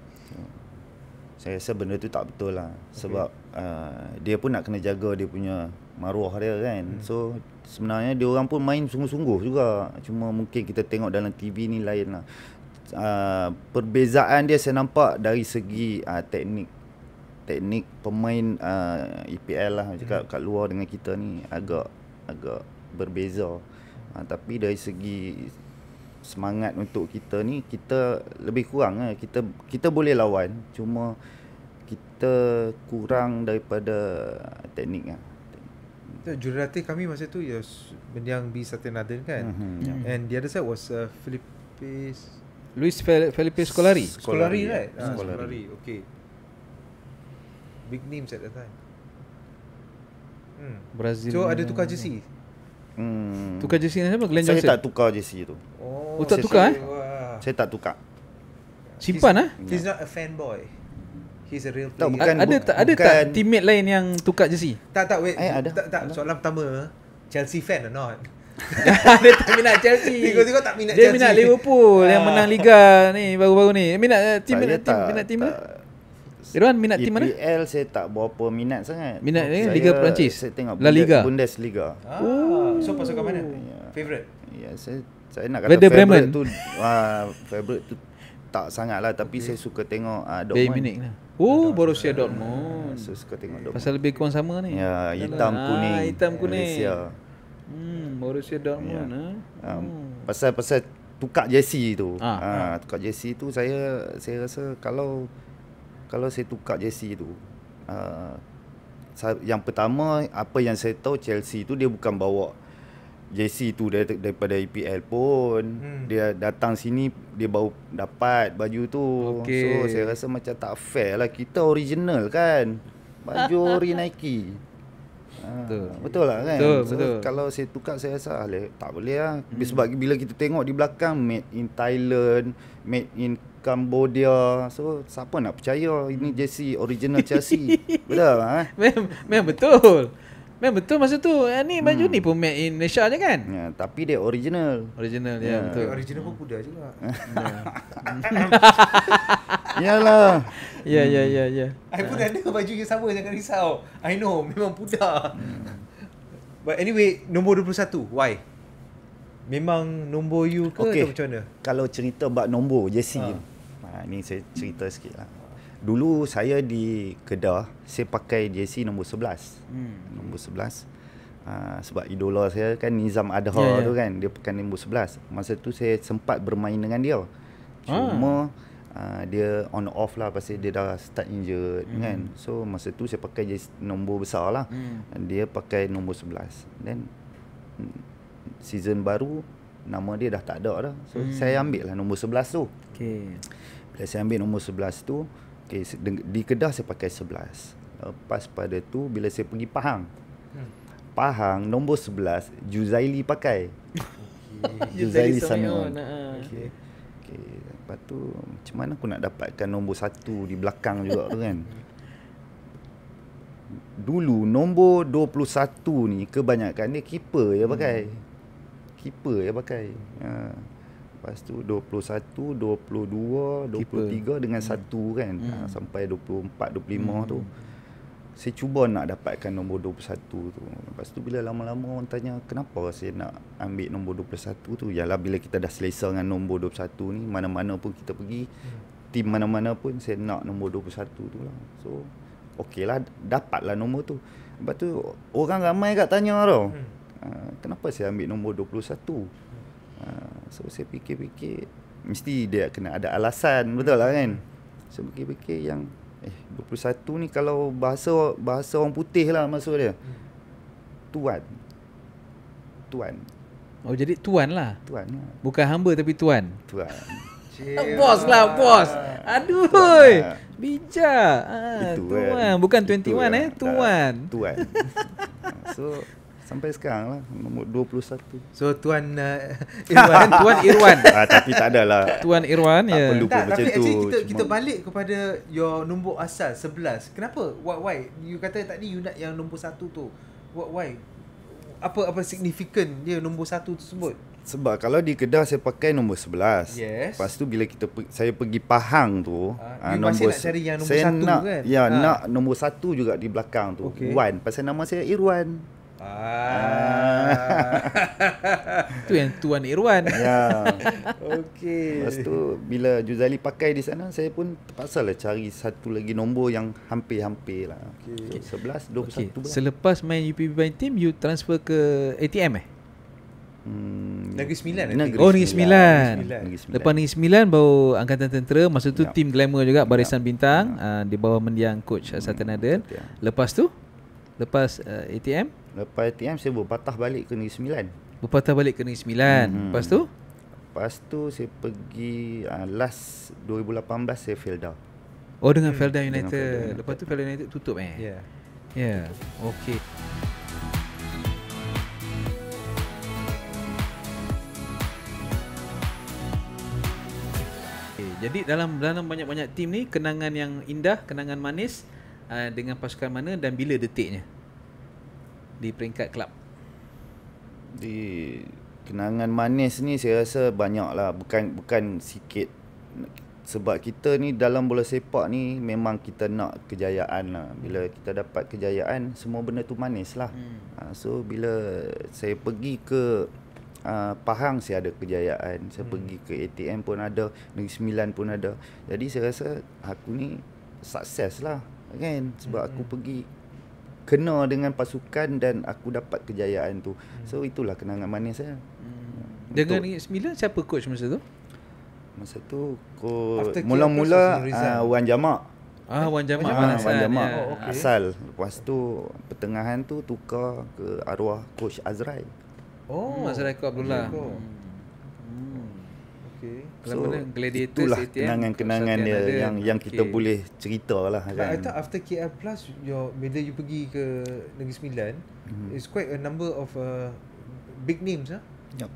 S6: Saya rasa benda tu tak betul lah. Sebab dia pun nak kena jaga dia punya maruah dia kan. So sebenarnya dia orang pun main sungguh-sungguh juga. Cuma mungkin kita tengok dalam TV ni lain lah. Perbezaan dia saya nampak dari segi teknik pemain EPL lah. Cakap kat luar dengan kita ni agak berbeza. Tapi dari segi semangat untuk kita ni, kita lebih kurang lah. Kita boleh lawan, cuma kita kurang daripada teknik lah.
S7: Jurulatih kami masa tu mendiang B Satyanathan kan. And the other side was
S3: Luis Felipe Scolari.
S7: Scolari, right?
S6: Scolari.
S7: Okay. Big names at that time.
S3: Brazil.
S7: So ada tukar jersey.
S3: Tukar jersey dengan siapa? Glenn
S6: Saya
S3: Johnson.
S6: tak tukar jersey tu.
S3: Oh, tak tukar
S6: Saya tak tukar.
S3: Simpan
S7: He's not a fanboy. He's a real
S6: Tak,
S7: player.
S6: bukan.
S3: Ada tak teammate lain yang tukar jersey?
S7: Tak wait.
S6: ada.
S7: Tak, soalan pertama, Chelsea fan or not?
S3: Dia tak minat Chelsea.
S7: Tengok tak minat
S3: Dia
S7: Chelsea.
S3: minat Liverpool yang menang Liga ni baru-baru ni. Minat tim mana? Irwan minat tim mana?
S6: EPL saya tak berapa minat sangat.
S3: Minat Liga Perancis.
S6: Saya tengok
S3: La Liga.
S6: Bundesliga.
S7: So pasukan mana? Favorite?
S6: Ya, saya nak kata
S3: Werder Bremen.
S6: favorite tu tak sangat lah, tapi saya suka tengok
S3: Bayern
S6: Dortmund.
S3: Munich lah. Borussia Dortmund.
S6: Saya suka tengok Dortmund.
S3: Pasal lebih kurang sama ni.
S6: Ya, hitam kuning.
S3: Hitam kuning.
S6: Malaysia.
S3: Borussia Dortmund.
S6: Pasal tukar jersey tu. Tukar jersey tu saya rasa kalau saya tukar jersey tu, yang pertama apa yang saya tahu, Chelsea tu dia bukan bawa jersey tu daripada EPL pun. Dia datang sini dia baru dapat baju tu. So saya rasa macam tak fair lah. Kita original kan, baju ori Nike. Betul lah kan. Betul. Kalau saya tukar saya rasa tak boleh lah. Sebab bila kita tengok di belakang made in Thailand, made in Cambodia. So siapa nak percaya ini jersey original Chelsea? Betul lah.
S3: Memang betul. Memang betul masa tu. Ni baju ni pun made in Malaysia je kan?
S6: Ya, tapi dia original.
S3: Original ya, betul.
S7: Original pun kuda juga.
S6: Yalah.
S3: Ya.
S7: I pun ada baju yang sama, jangan risau. I know, memang pudar. But anyway, nombor 21, why? Memang nombor you ke atau macam mana?
S6: Kalau cerita bab nombor jersey ni saya cerita sikit lah. Dulu saya di Kedah, saya pakai jersey nombor 11. Nombor 11. Sebab idola saya kan Nizam Adha tu kan, dia pakai nombor 11. Masa tu saya sempat bermain dengan dia. Cuma dia on off lah pasal dia dah start injured kan. So masa tu saya pakai jersey nombor besar lah. Dia pakai nombor 11. Then season baru nama dia dah tak ada dah. So saya ambil lah nombor 11 tu. Bila saya ambil nombor 11 tu, Okay, di Kedah saya pakai 11. Lepas pada tu bila saya pergi Pahang, Pahang nombor 11 Juzaili pakai. Juzaili Samion. Okay. Lepas tu macam mana aku nak dapatkan nombor 1 di belakang juga tu kan. Dulu nombor 21 ni kebanyakan dia keeper je pakai. Keeper je pakai. Lepas tu 21, 22, 23 dengan 1 kan. Sampai 24, 25 tu. Saya cuba nak dapatkan nombor 21 tu. Lepas tu bila lama-lama orang tanya kenapa saya nak ambil nombor 21 tu. Yalah bila kita dah selesa dengan nombor 21 ni, mana-mana pun kita pergi, tim mana-mana pun saya nak nombor 21 tu lah. So okey lah, dapatlah nombor tu. Lepas tu orang ramai kat tanya tau, kenapa saya ambil nombor 21. So saya fikir-fikir mesti dia kena ada alasan, betul lah kan. Saya fikir-fikir yang 21 ni kalau bahasa orang putih lah maksud dia. Tuan.
S3: Oh jadi tuan lah.
S6: Tuan lah.
S3: Bukan hamba tapi tuan.
S6: Tuan.
S3: Bos lah bos. Aduh. Bijak.
S6: Itu
S3: tuan.
S6: kan.
S3: Bukan
S6: Itu
S3: 21 tuan.
S6: Tuan. So sampai sekarang lah nombor 21.
S3: So Tuan Irwan, Tuan Irwan.
S6: Tapi tak adalah.
S3: Tuan Irwan
S6: Tak
S3: ya.
S6: perlu pun
S7: Tak,
S6: macam
S7: tapi
S6: tu.
S7: actually kita
S6: Cuma-
S7: balik kepada your nombor asal 11. Kenapa? Why? You kata tadi you nak yang nombor 1 tu. Why? Apa signifikan dia nombor 1 tersebut?
S6: Sebab kalau di Kedah saya pakai nombor 11.
S7: Yes.
S6: Lepas tu bila saya pergi Pahang tu,
S7: you masih nak cari yang nombor
S6: saya
S7: 1
S6: nak,
S7: kan?
S6: Ya, nak nombor 1 juga di belakang tu.
S7: Okay.
S6: Wan, pasal nama saya Irwan.
S3: Tu yang Tuan Irwan.
S6: Ya.
S7: Okey.
S6: Lepas tu bila Juzali pakai di sana, saya pun terpaksa lah cari satu lagi nombor yang hampir-hampir lah. Okay. So, 11, 21
S3: Okay.
S6: lah.
S3: Selepas main UPB Main Team, you transfer ke ATM
S7: Negeri Sembilan.
S3: Negeri Sembilan.
S6: Negeri Sembilan.
S3: Lepas Negeri Sembilan baru Angkatan Tentera. Masa tu
S6: Ya.
S3: tim glamour juga, Barisan Bintang, di bawah mendiang coach Sultan Aden. Lepas tu ATM
S6: Lepas ATM saya berpatah balik ke Negeri Sembilan.
S3: berpatah balik ke Negeri Sembilan. Lepas tu
S6: Lepas tu saya pergi last 2018 saya Felda.
S3: dengan Felda
S6: dengan
S3: United.
S6: Felda United.
S3: Lepas tu Felda United tutup
S7: Ya.
S3: Ya. Okey. Jadi dalam banyak-banyak tim ni, kenangan yang indah, kenangan manis dengan pasukan mana dan bila detiknya di peringkat kelab?
S6: Di kenangan manis ni saya rasa banyak lah, bukan sikit. Sebab kita ni dalam bola sepak ni memang kita nak kejayaan lah. Bila kita dapat kejayaan, semua benda tu manis lah. So bila saya pergi ke Pahang, saya ada kejayaan. Saya pergi ke ATM pun ada, Negeri Sembilan pun ada. Jadi saya rasa aku ni sukses lah kan. Sebab aku pergi kena dengan pasukan dan aku dapat kejayaan tu. So itulah kenangan manis saya.
S3: Dengan Negeri Sembilan, siapa coach masa tu?
S6: Masa tu
S7: After
S6: mula-mula
S7: Kia Plus,
S6: Wan Jamak.
S3: Wan Jamak
S6: Wan
S3: Hasan.
S6: Jamak
S3: Ya.
S6: asal. Lepas tu pertengahan tu tukar ke arwah coach Azrai.
S7: Oh,
S3: Azrai Abdullah.
S7: Okey.
S3: Kalau mana Gladiators,
S6: itulah
S3: ATM,
S6: kenangan-kenangan dia
S3: Sultan
S6: yang
S3: Aden.
S6: kita
S3: Okey.
S6: boleh cerita lah
S7: But I
S6: kan.
S7: thought after KL Plus, bila you pergi ke Negeri Sembilan, it's quite a number of big names ah.
S6: Yap.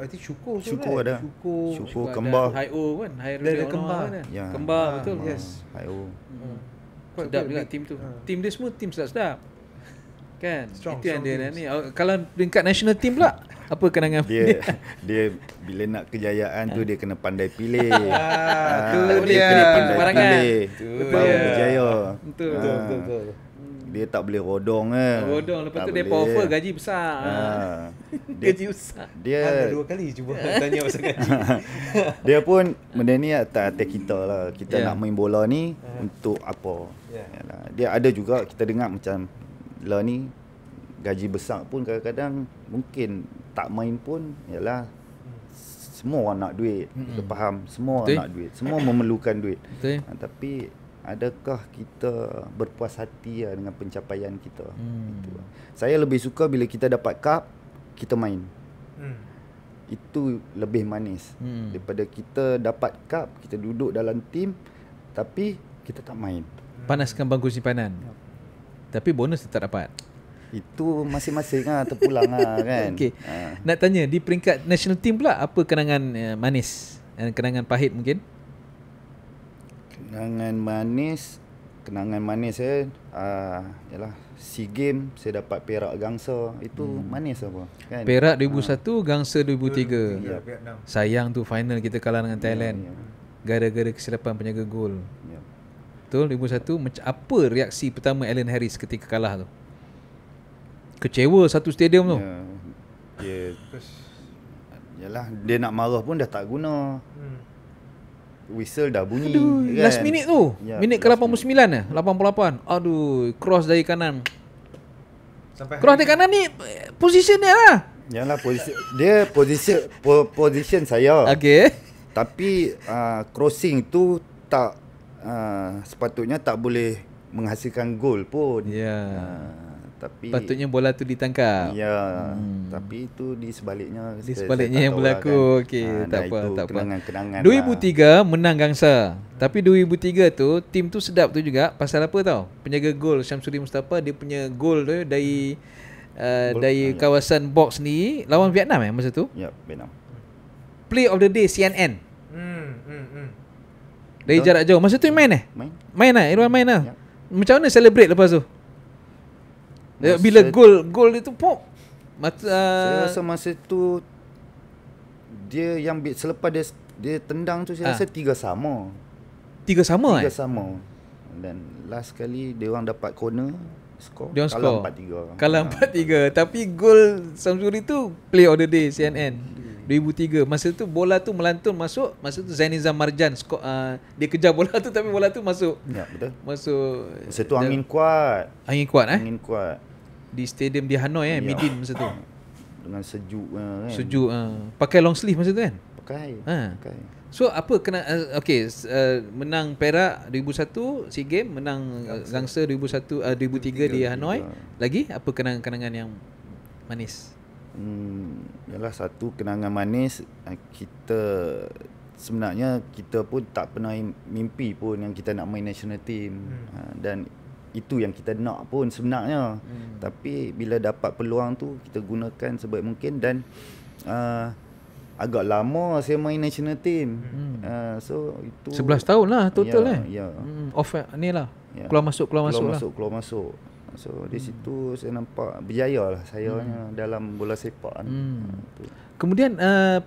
S7: I think Syukur tu
S6: Syukur
S7: right?
S6: ada.
S7: Syukur.
S6: Syukur
S3: Ada
S6: Kembar.
S3: Hai-O kan,
S7: Dia ada Kembar.
S6: Ya.
S3: Kembar betul.
S7: Yes.
S6: Ayo.
S3: Sedap juga
S7: big.
S3: tim tu. Tim dia semua tim sedap-sedap. Kan?
S7: Strong,
S3: Itu yang
S7: strong
S3: dia
S7: teams.
S3: ni. Kalau peringkat national team pula, apa kenangan
S6: Dia bila nak kejayaan tu dia kena pandai pilih.
S3: tu
S6: dia
S3: dia.
S6: kena pandai
S3: Barangan.
S6: pilih. Baru
S3: dia.
S6: berjaya.
S3: Betul.
S7: Betul.
S6: Dia tak boleh rodong kan.
S3: Bodong lepas
S6: Tak
S3: tu dia
S6: boleh.
S3: offer gaji besar. Gaji besar.
S6: Dia
S7: Ada 2 kali cuba tanya pasal gaji.
S6: dia pun benda ni atas kita lah. Kita
S3: Ya.
S6: nak main bola ni untuk apa.
S7: Ya.
S6: Yalah. Dia ada juga kita dengar macam lah ni gaji besar pun kadang-kadang mungkin tak main pun ialah semua orang nak duit. Kita faham semua
S3: Betul.
S6: orang nak duit. Semua memerlukan duit.
S3: Betul.
S6: Tapi adakah kita berpuas hati lah dengan pencapaian kita? Itu lah. Saya lebih suka bila kita dapat cup, kita main. Itu lebih manis daripada kita dapat cup, kita duduk dalam tim tapi kita tak main.
S3: Panaskan bangku simpanan. Tapi bonus tetap dapat.
S6: Itu masing-masing terpulang kan.
S3: Okey. Nak tanya di peringkat national team pula apa kenangan manis dan kenangan pahit mungkin?
S6: Kenangan manis ialah SEA Games saya dapat perak gangsa. Itu manis apa kan.
S3: Perak 2001, gangsa 2003.
S6: Ya.
S7: Vietnam.
S3: Sayang tu final kita kalah dengan Thailand. Gara-gara kesilapan penjaga gol.
S6: Ya.
S3: Betul 2001. Apa reaksi pertama Alan Harris ketika kalah tu? Kecewa satu stadium tu.
S6: Ya. Yalah dia nak marah pun dah tak guna. Whistle dah bunyi.
S3: Aduh,
S6: kan?
S3: last minute tu.
S6: Ya,
S3: Minit ke 89 eh? 88. Aduh, cross dari kanan.
S7: Sampai
S3: Cross dari kanan ni position dia lah.
S6: Yalah position saya.
S3: Okey.
S6: Tapi crossing tu tak sepatutnya tak boleh menghasilkan gol pun.
S3: Ya.
S6: Tapi
S3: Patutnya bola tu ditangkap.
S6: ya, tapi itu di sebaliknya.
S3: Di
S6: saya
S3: sebaliknya
S6: tak
S3: yang
S6: tahu lah
S3: berlaku.
S6: kan.
S3: Okey, tak
S6: dah
S3: apa,
S6: itu
S3: tak apa.
S6: Kenangan-kenangan
S3: 2003 menang gangsa. Tapi 2003 tu tim tu sedap tu juga pasal apa tau? Penjaga gol Syamsuddin Mustafa dia punya gol tu dari kawasan box ni lawan Vietnam masa tu.
S6: Ya, Vietnam.
S3: Play of the day CNN. Dari
S6: Betul.
S3: jarak jauh. Masa tu main
S6: Main.
S3: Main lah, Irwan main lah.
S6: Ya.
S3: Macam mana celebrate lepas tu? Bila gol itu pop.
S6: Saya rasa masa tu dia yang selepas dia tendang tu saya rasa 3 sama.
S3: 3 sama
S6: 3 sama. Dan last kali dia orang dapat corner skor.
S3: Dia orang skor.
S6: Kalah 4-3.
S3: Kalah 4-3. Tapi gol Samsuri tu play of the day CNN 2003. Masa tu bola tu melantun masuk. Masa tu Zainizam Marjan skor, dia kejar bola tu tapi bola tu masuk.
S6: Ya, betul.
S3: Masuk.
S6: Masa tu angin kuat.
S3: Angin kuat
S6: Angin kuat.
S3: di stadium di Hanoi
S6: Ya.
S3: Midin masa tu.
S6: Dengan sejuk kan.
S3: Sejuk pakai long sleeve masa tu kan.
S6: Pakai.
S3: Ha.
S6: Pakai.
S3: So apa kena menang Perak 2001 SEA Games, menang gangsa 2001 2003 di Hanoi. Lagi apa kenangan-kenangan yang manis?
S6: Yalah satu kenangan manis kita sebenarnya kita pun tak pernah mimpi pun yang kita nak main national team. Dan itu yang kita nak pun sebenarnya. Tapi bila dapat peluang tu kita gunakan sebaik mungkin dan agak lama saya main national team. So itu
S3: 11 tahun lah total
S6: ya.
S3: Off ni lah.
S6: Ya.
S3: Keluar masuk
S6: Keluar masuk. So di situ saya nampak berjaya lah saya dalam bola sepak ni.
S3: Kemudian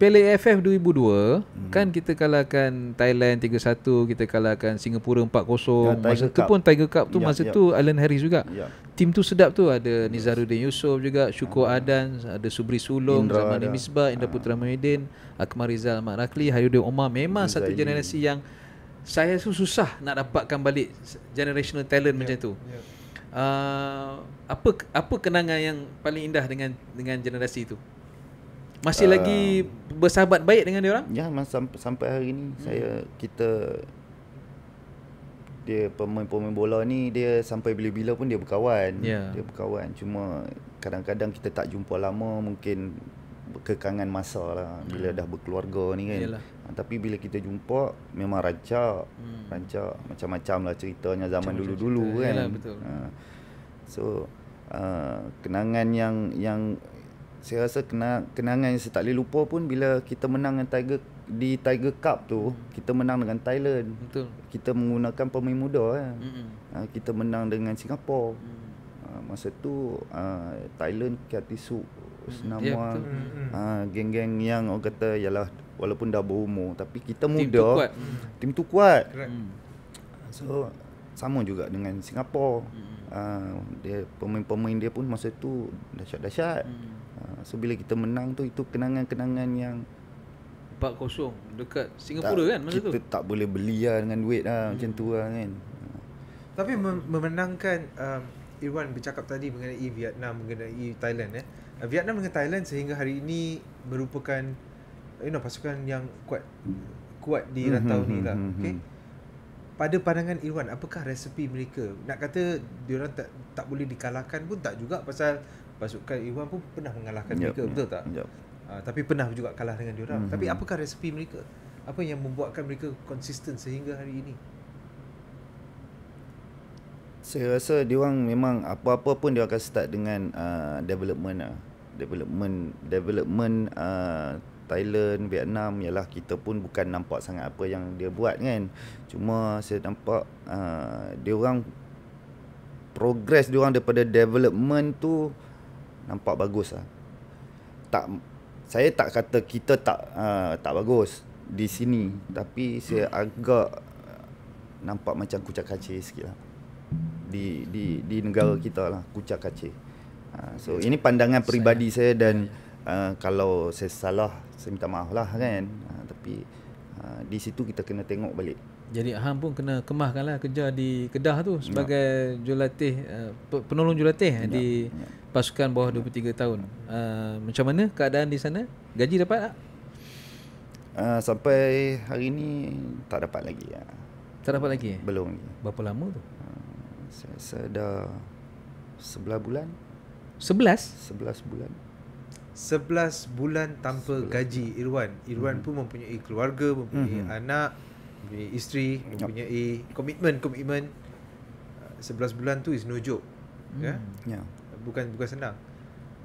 S3: Piala AFF 2002 kan kita kalahkan Thailand 3-1, kita kalahkan Singapura 4-0. Masa tu pun Tiger Cup tu masa tu Alan Harris juga. Tim tu sedap tu, ada Nizaruddin Yusof juga, Syukur Adan, ada Subri Sulong, Zamani Misbah, Indra Putra Muhyiddin, Akmal Rizal Ahmad Rakli, Hayuddin Omar. Memang satu generasi yang saya susah nak dapatkan balik generational talent macam tu. Apa kenangan yang paling indah dengan generasi itu? Masih lagi bersahabat baik dengan dia orang?
S6: Ya, sampai hari ni dia pemain-pemain bola ni dia sampai bila-bila pun dia berkawan. Dia berkawan. Cuma kadang-kadang kita tak jumpa lama, mungkin kekangan masa lah bila dah berkeluarga ni kan. Tapi bila kita jumpa memang rancak macam-macam lah ceritanya zaman dulu-dulu kan.
S3: Yalah, betul.
S6: So kenangan yang saya rasa kenangan yang saya tak boleh lupa pun bila kita menang dengan Tiger Cup tu, kita menang dengan Thailand.
S3: Betul.
S6: Kita menggunakan pemain muda kita menang dengan Singapura. Masa tu Thailand Kiatisu Senamuan, geng-geng yang orang kata yalah walaupun dah berumur tapi kita muda. Tim tu kuat. So sama juga dengan Singapura. Dia pemain-pemain dia pun masa tu dahsyat-dahsyat. So bila kita menang tu itu kenangan-kenangan yang
S3: 4-0 dekat Singapura kan masa tu.
S6: Kita tak boleh beli lah dengan duit lah macam tu lah kan.
S7: Tapi memenangkan Irwan bercakap tadi mengenai Vietnam, mengenai Thailand Vietnam dengan Thailand sehingga hari ini merupakan pasukan yang kuat di rantau ni lah. Okey. Pada pandangan Irwan, apakah resepi mereka? Nak kata diorang tak boleh dikalahkan pun tak juga, pasal pasukan Irwan pun pernah mengalahkan mereka, betul tak? Tapi pernah juga kalah dengan diorang. Tapi apakah resepi mereka? Apa yang membuatkan mereka konsisten sehingga hari ini?
S6: Saya rasa diorang memang apa-apa pun dia akan start dengan development Thailand, Vietnam. Yalah, kita pun bukan nampak sangat apa yang dia buat kan. Cuma saya nampak diorang progress diorang daripada development tu nampak bagus lah. Saya tak kata kita tak bagus di sini, tapi saya agak nampak macam kucak kacir sikit lah di negara kita lah, kucak kacir. So ini pandangan peribadi saya dan kalau saya salah saya minta maaf lah kan. Tapi di situ kita kena tengok balik.
S3: Jadi hang pun kena kemahkanlah kerja di Kedah tu sebagai jurulatih, penolong jurulatih di pasukan bawah 23 tahun. Macam mana keadaan di sana? Gaji dapat tak?
S6: Sampai hari ni tak dapat lagi.
S3: Tak dapat lagi?
S6: Belum lagi.
S3: Berapa lama tu?
S6: Saya rasa dah 11 bulan.
S3: 11?
S6: 11 bulan.
S7: 11 bulan tanpa gaji Irwan. Irwan pun mempunyai keluarga, mempunyai anak, mempunyai isteri, mempunyai komitmen. 11 bulan tu is no joke. Ya. Bukan senang.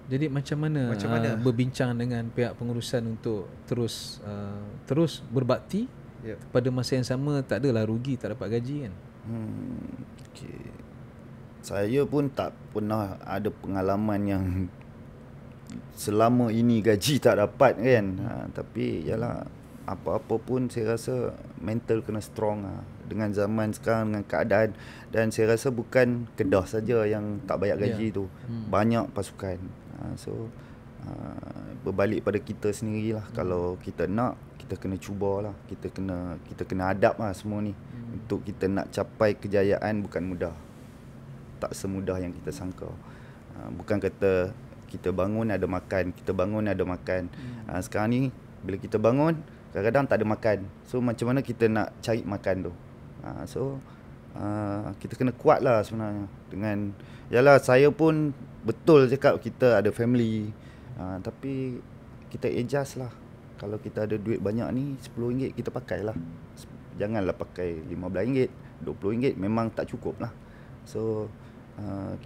S3: Jadi macam mana berbincang dengan pihak pengurusan untuk terus berbakti pada masa yang sama, tak adalah rugi tak dapat gaji kan?
S6: Okay. Saya pun tak pernah ada pengalaman yang selama ini gaji tak dapat kan. Tapi yalah, apa-apa pun saya rasa mental kena strong dengan zaman sekarang, dengan keadaan. Dan saya rasa bukan Kedah saja yang tak bayar gaji tu. Banyak pasukan. So berbalik pada kita sendirilah. Kalau kita nak, kita kena cubalah. Kita kena adapt lah semua ni. Untuk kita nak capai kejayaan bukan mudah. Tak semudah yang kita sangka. Bukan kata kita bangun ada makan, sekarang ni bila kita bangun kadang-kadang tak ada makan. So macam mana kita nak cari makan tu? Kita kena kuat lah sebenarnya. Dengan yalah, saya pun betul cakap kita ada family, tapi kita adjust lah. Kalau kita ada duit banyak ni, RM10 kita pakailah. Janganlah pakai RM15, RM20, memang tak cukup lah. So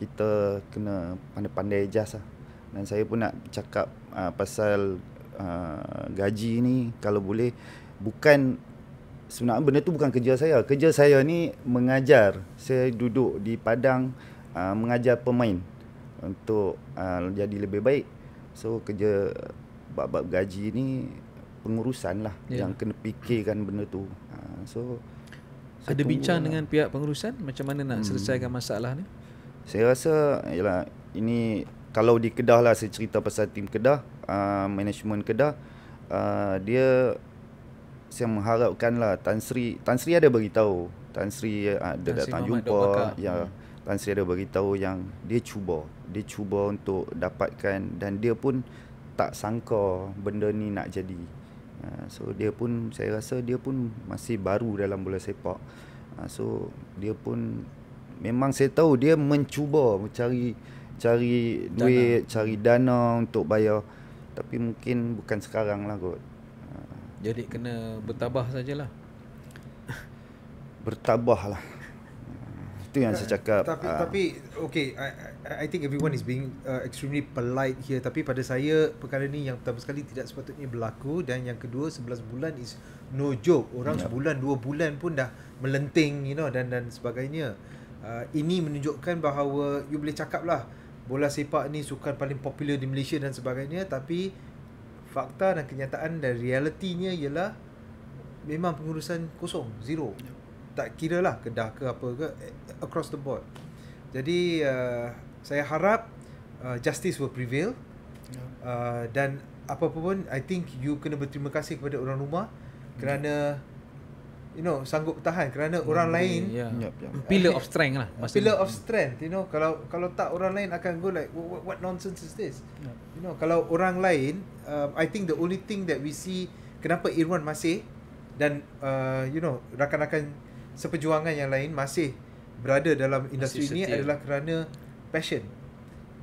S6: kita kena pandai-pandai adjust lah. Dan saya pun nak cakap pasal gaji ni, kalau boleh, bukan sebenarnya benda tu bukan kerja saya. Kerja saya ni mengajar. Saya duduk di padang mengajar pemain untuk jadi lebih baik. So kerja bab-bab gaji ni pengurusan lah yang kena fikirkan benda tu. So
S3: ada bincang dengan pihak pengurusan macam mana nak selesaikan masalah ni?
S6: Saya rasa ialah ini, kalau di Kedah lah, saya cerita pasal tim Kedah, management Kedah, saya mengharapkan lah Tan Sri ada beritahu, Tan Sri ada datang jumpa, Tan Sri ada beritahu yang dia cuba untuk dapatkan, dan dia pun tak sangka benda ni nak jadi. So dia pun, saya rasa dia pun masih baru dalam bola sepak. So dia pun memang, saya tahu dia mencuba cari duit, cari dana untuk bayar, tapi mungkin bukan sekarang lah kot.
S3: Jadi kena bertabah sajalah.
S6: Bertabah lah. Itu yang saya cakap.
S7: Tapi okay, I think everyone is being extremely polite here. Tapi pada saya, perkara ni yang pertama sekali tidak sepatutnya berlaku. Dan yang kedua, 11 bulan is no joke. Orang sebulan, 2 bulan pun dah melenting, dan sebagainya. Ini menunjukkan bahawa you boleh cakap lah bola sepak ni sukan paling popular di Malaysia dan sebagainya, tapi fakta dan kenyataan dan realitinya ialah memang pengurusan kosong, zero. Tak kira lah Kedah ke apa ke, across the board. Jadi saya harap justice will prevail. Dan apa-apa pun, I think you kena berterima kasih kepada orang rumah kerana sanggup tahan, kerana orang lain
S3: pillar of strength lah,
S7: pillar of strength. Kalau tak, orang lain akan go like, what nonsense is this? Kalau orang lain, I think the only thing that we see, kenapa Irwan masih dan rakan-rakan seperjuangan yang lain masih berada dalam industri ini adalah kerana passion.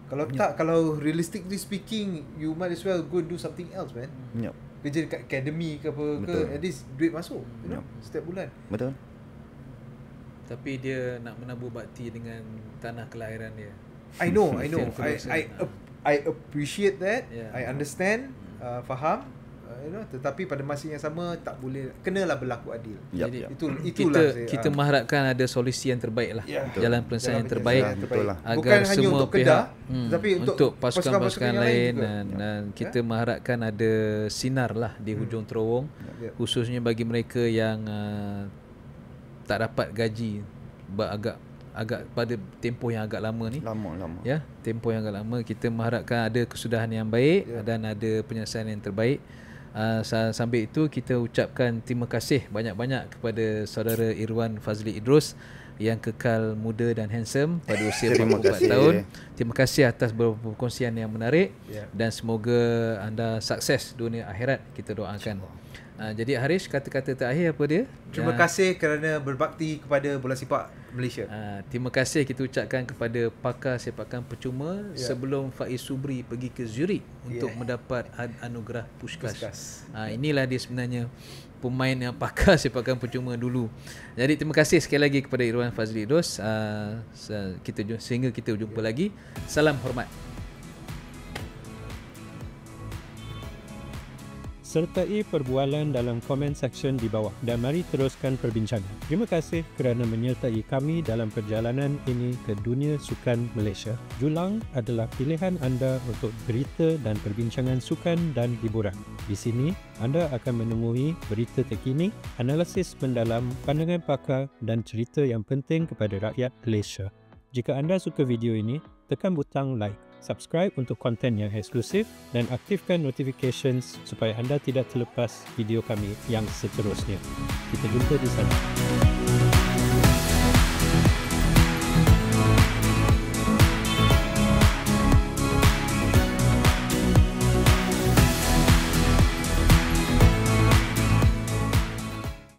S7: Kalau tak, kalau realistically speaking, you might as well go do something else, man. Kerja dekat akademi ke apa ke, at least duit masuk setiap bulan.
S6: Betul.
S3: Tapi dia nak menabur bakti dengan tanah kelahiran dia.
S7: I know.
S3: Terus,
S7: I appreciate that.
S3: Yeah.
S7: I understand, faham. Tetapi pada masa yang sama tak boleh, kenalah berlaku adil.
S3: Jadi
S7: Itulah
S3: kita mengharapkan ada solusi yang terbaik lah. Jalan penyelesaian yang terbaik.
S6: Betul lah.
S3: Agar
S7: Bukan hanya
S3: semua
S7: untuk
S3: pihak
S7: Kedah, tetapi
S3: untuk pasukan-pasukan lain
S7: juga.
S3: dan kita mengharapkan ada sinar lah di hujung terowong, khususnya bagi mereka yang tak dapat gaji agak pada tempoh yang agak lama ni.
S6: Lama.
S3: Ya, tempoh yang agak lama, kita mengharapkan ada kesudahan yang baik dan ada penyelesaian yang terbaik. Sambil itu kita ucapkan terima kasih banyak-banyak kepada saudara Irwan Fazli Idrus yang kekal muda dan handsome pada usia 44 tahun. Terima kasih atas beberapa perkongsian yang menarik dan semoga anda sukses dunia akhirat, kita doakan. Jadi Harish, kata-kata terakhir apa dia?
S7: Terima kasih kerana berbakti kepada bola sepak Malaysia.
S3: Terima kasih kita ucapkan kepada pakar sepakan percuma sebelum Faiz Subri pergi ke Zurich untuk mendapat anugerah Puskás. Inilah dia sebenarnya pemain yang pakar sepakan percuma dulu. Jadi terima kasih sekali lagi kepada Irwan Fazli Idrus. Sehingga kita jumpa lagi. Salam hormat.
S8: Sertai perbualan dalam komen section di bawah dan mari teruskan perbincangan. Terima kasih kerana menyertai kami dalam perjalanan ini ke dunia sukan Malaysia. Julang adalah pilihan anda untuk berita dan perbincangan sukan dan hiburan. Di sini, anda akan menemui berita terkini, analisis mendalam, pandangan pakar dan cerita yang penting kepada rakyat Malaysia. Jika anda suka video ini, tekan butang like. Subscribe untuk konten yang eksklusif dan aktifkan notifications supaya anda tidak terlepas video kami yang seterusnya. Kita jumpa di sana.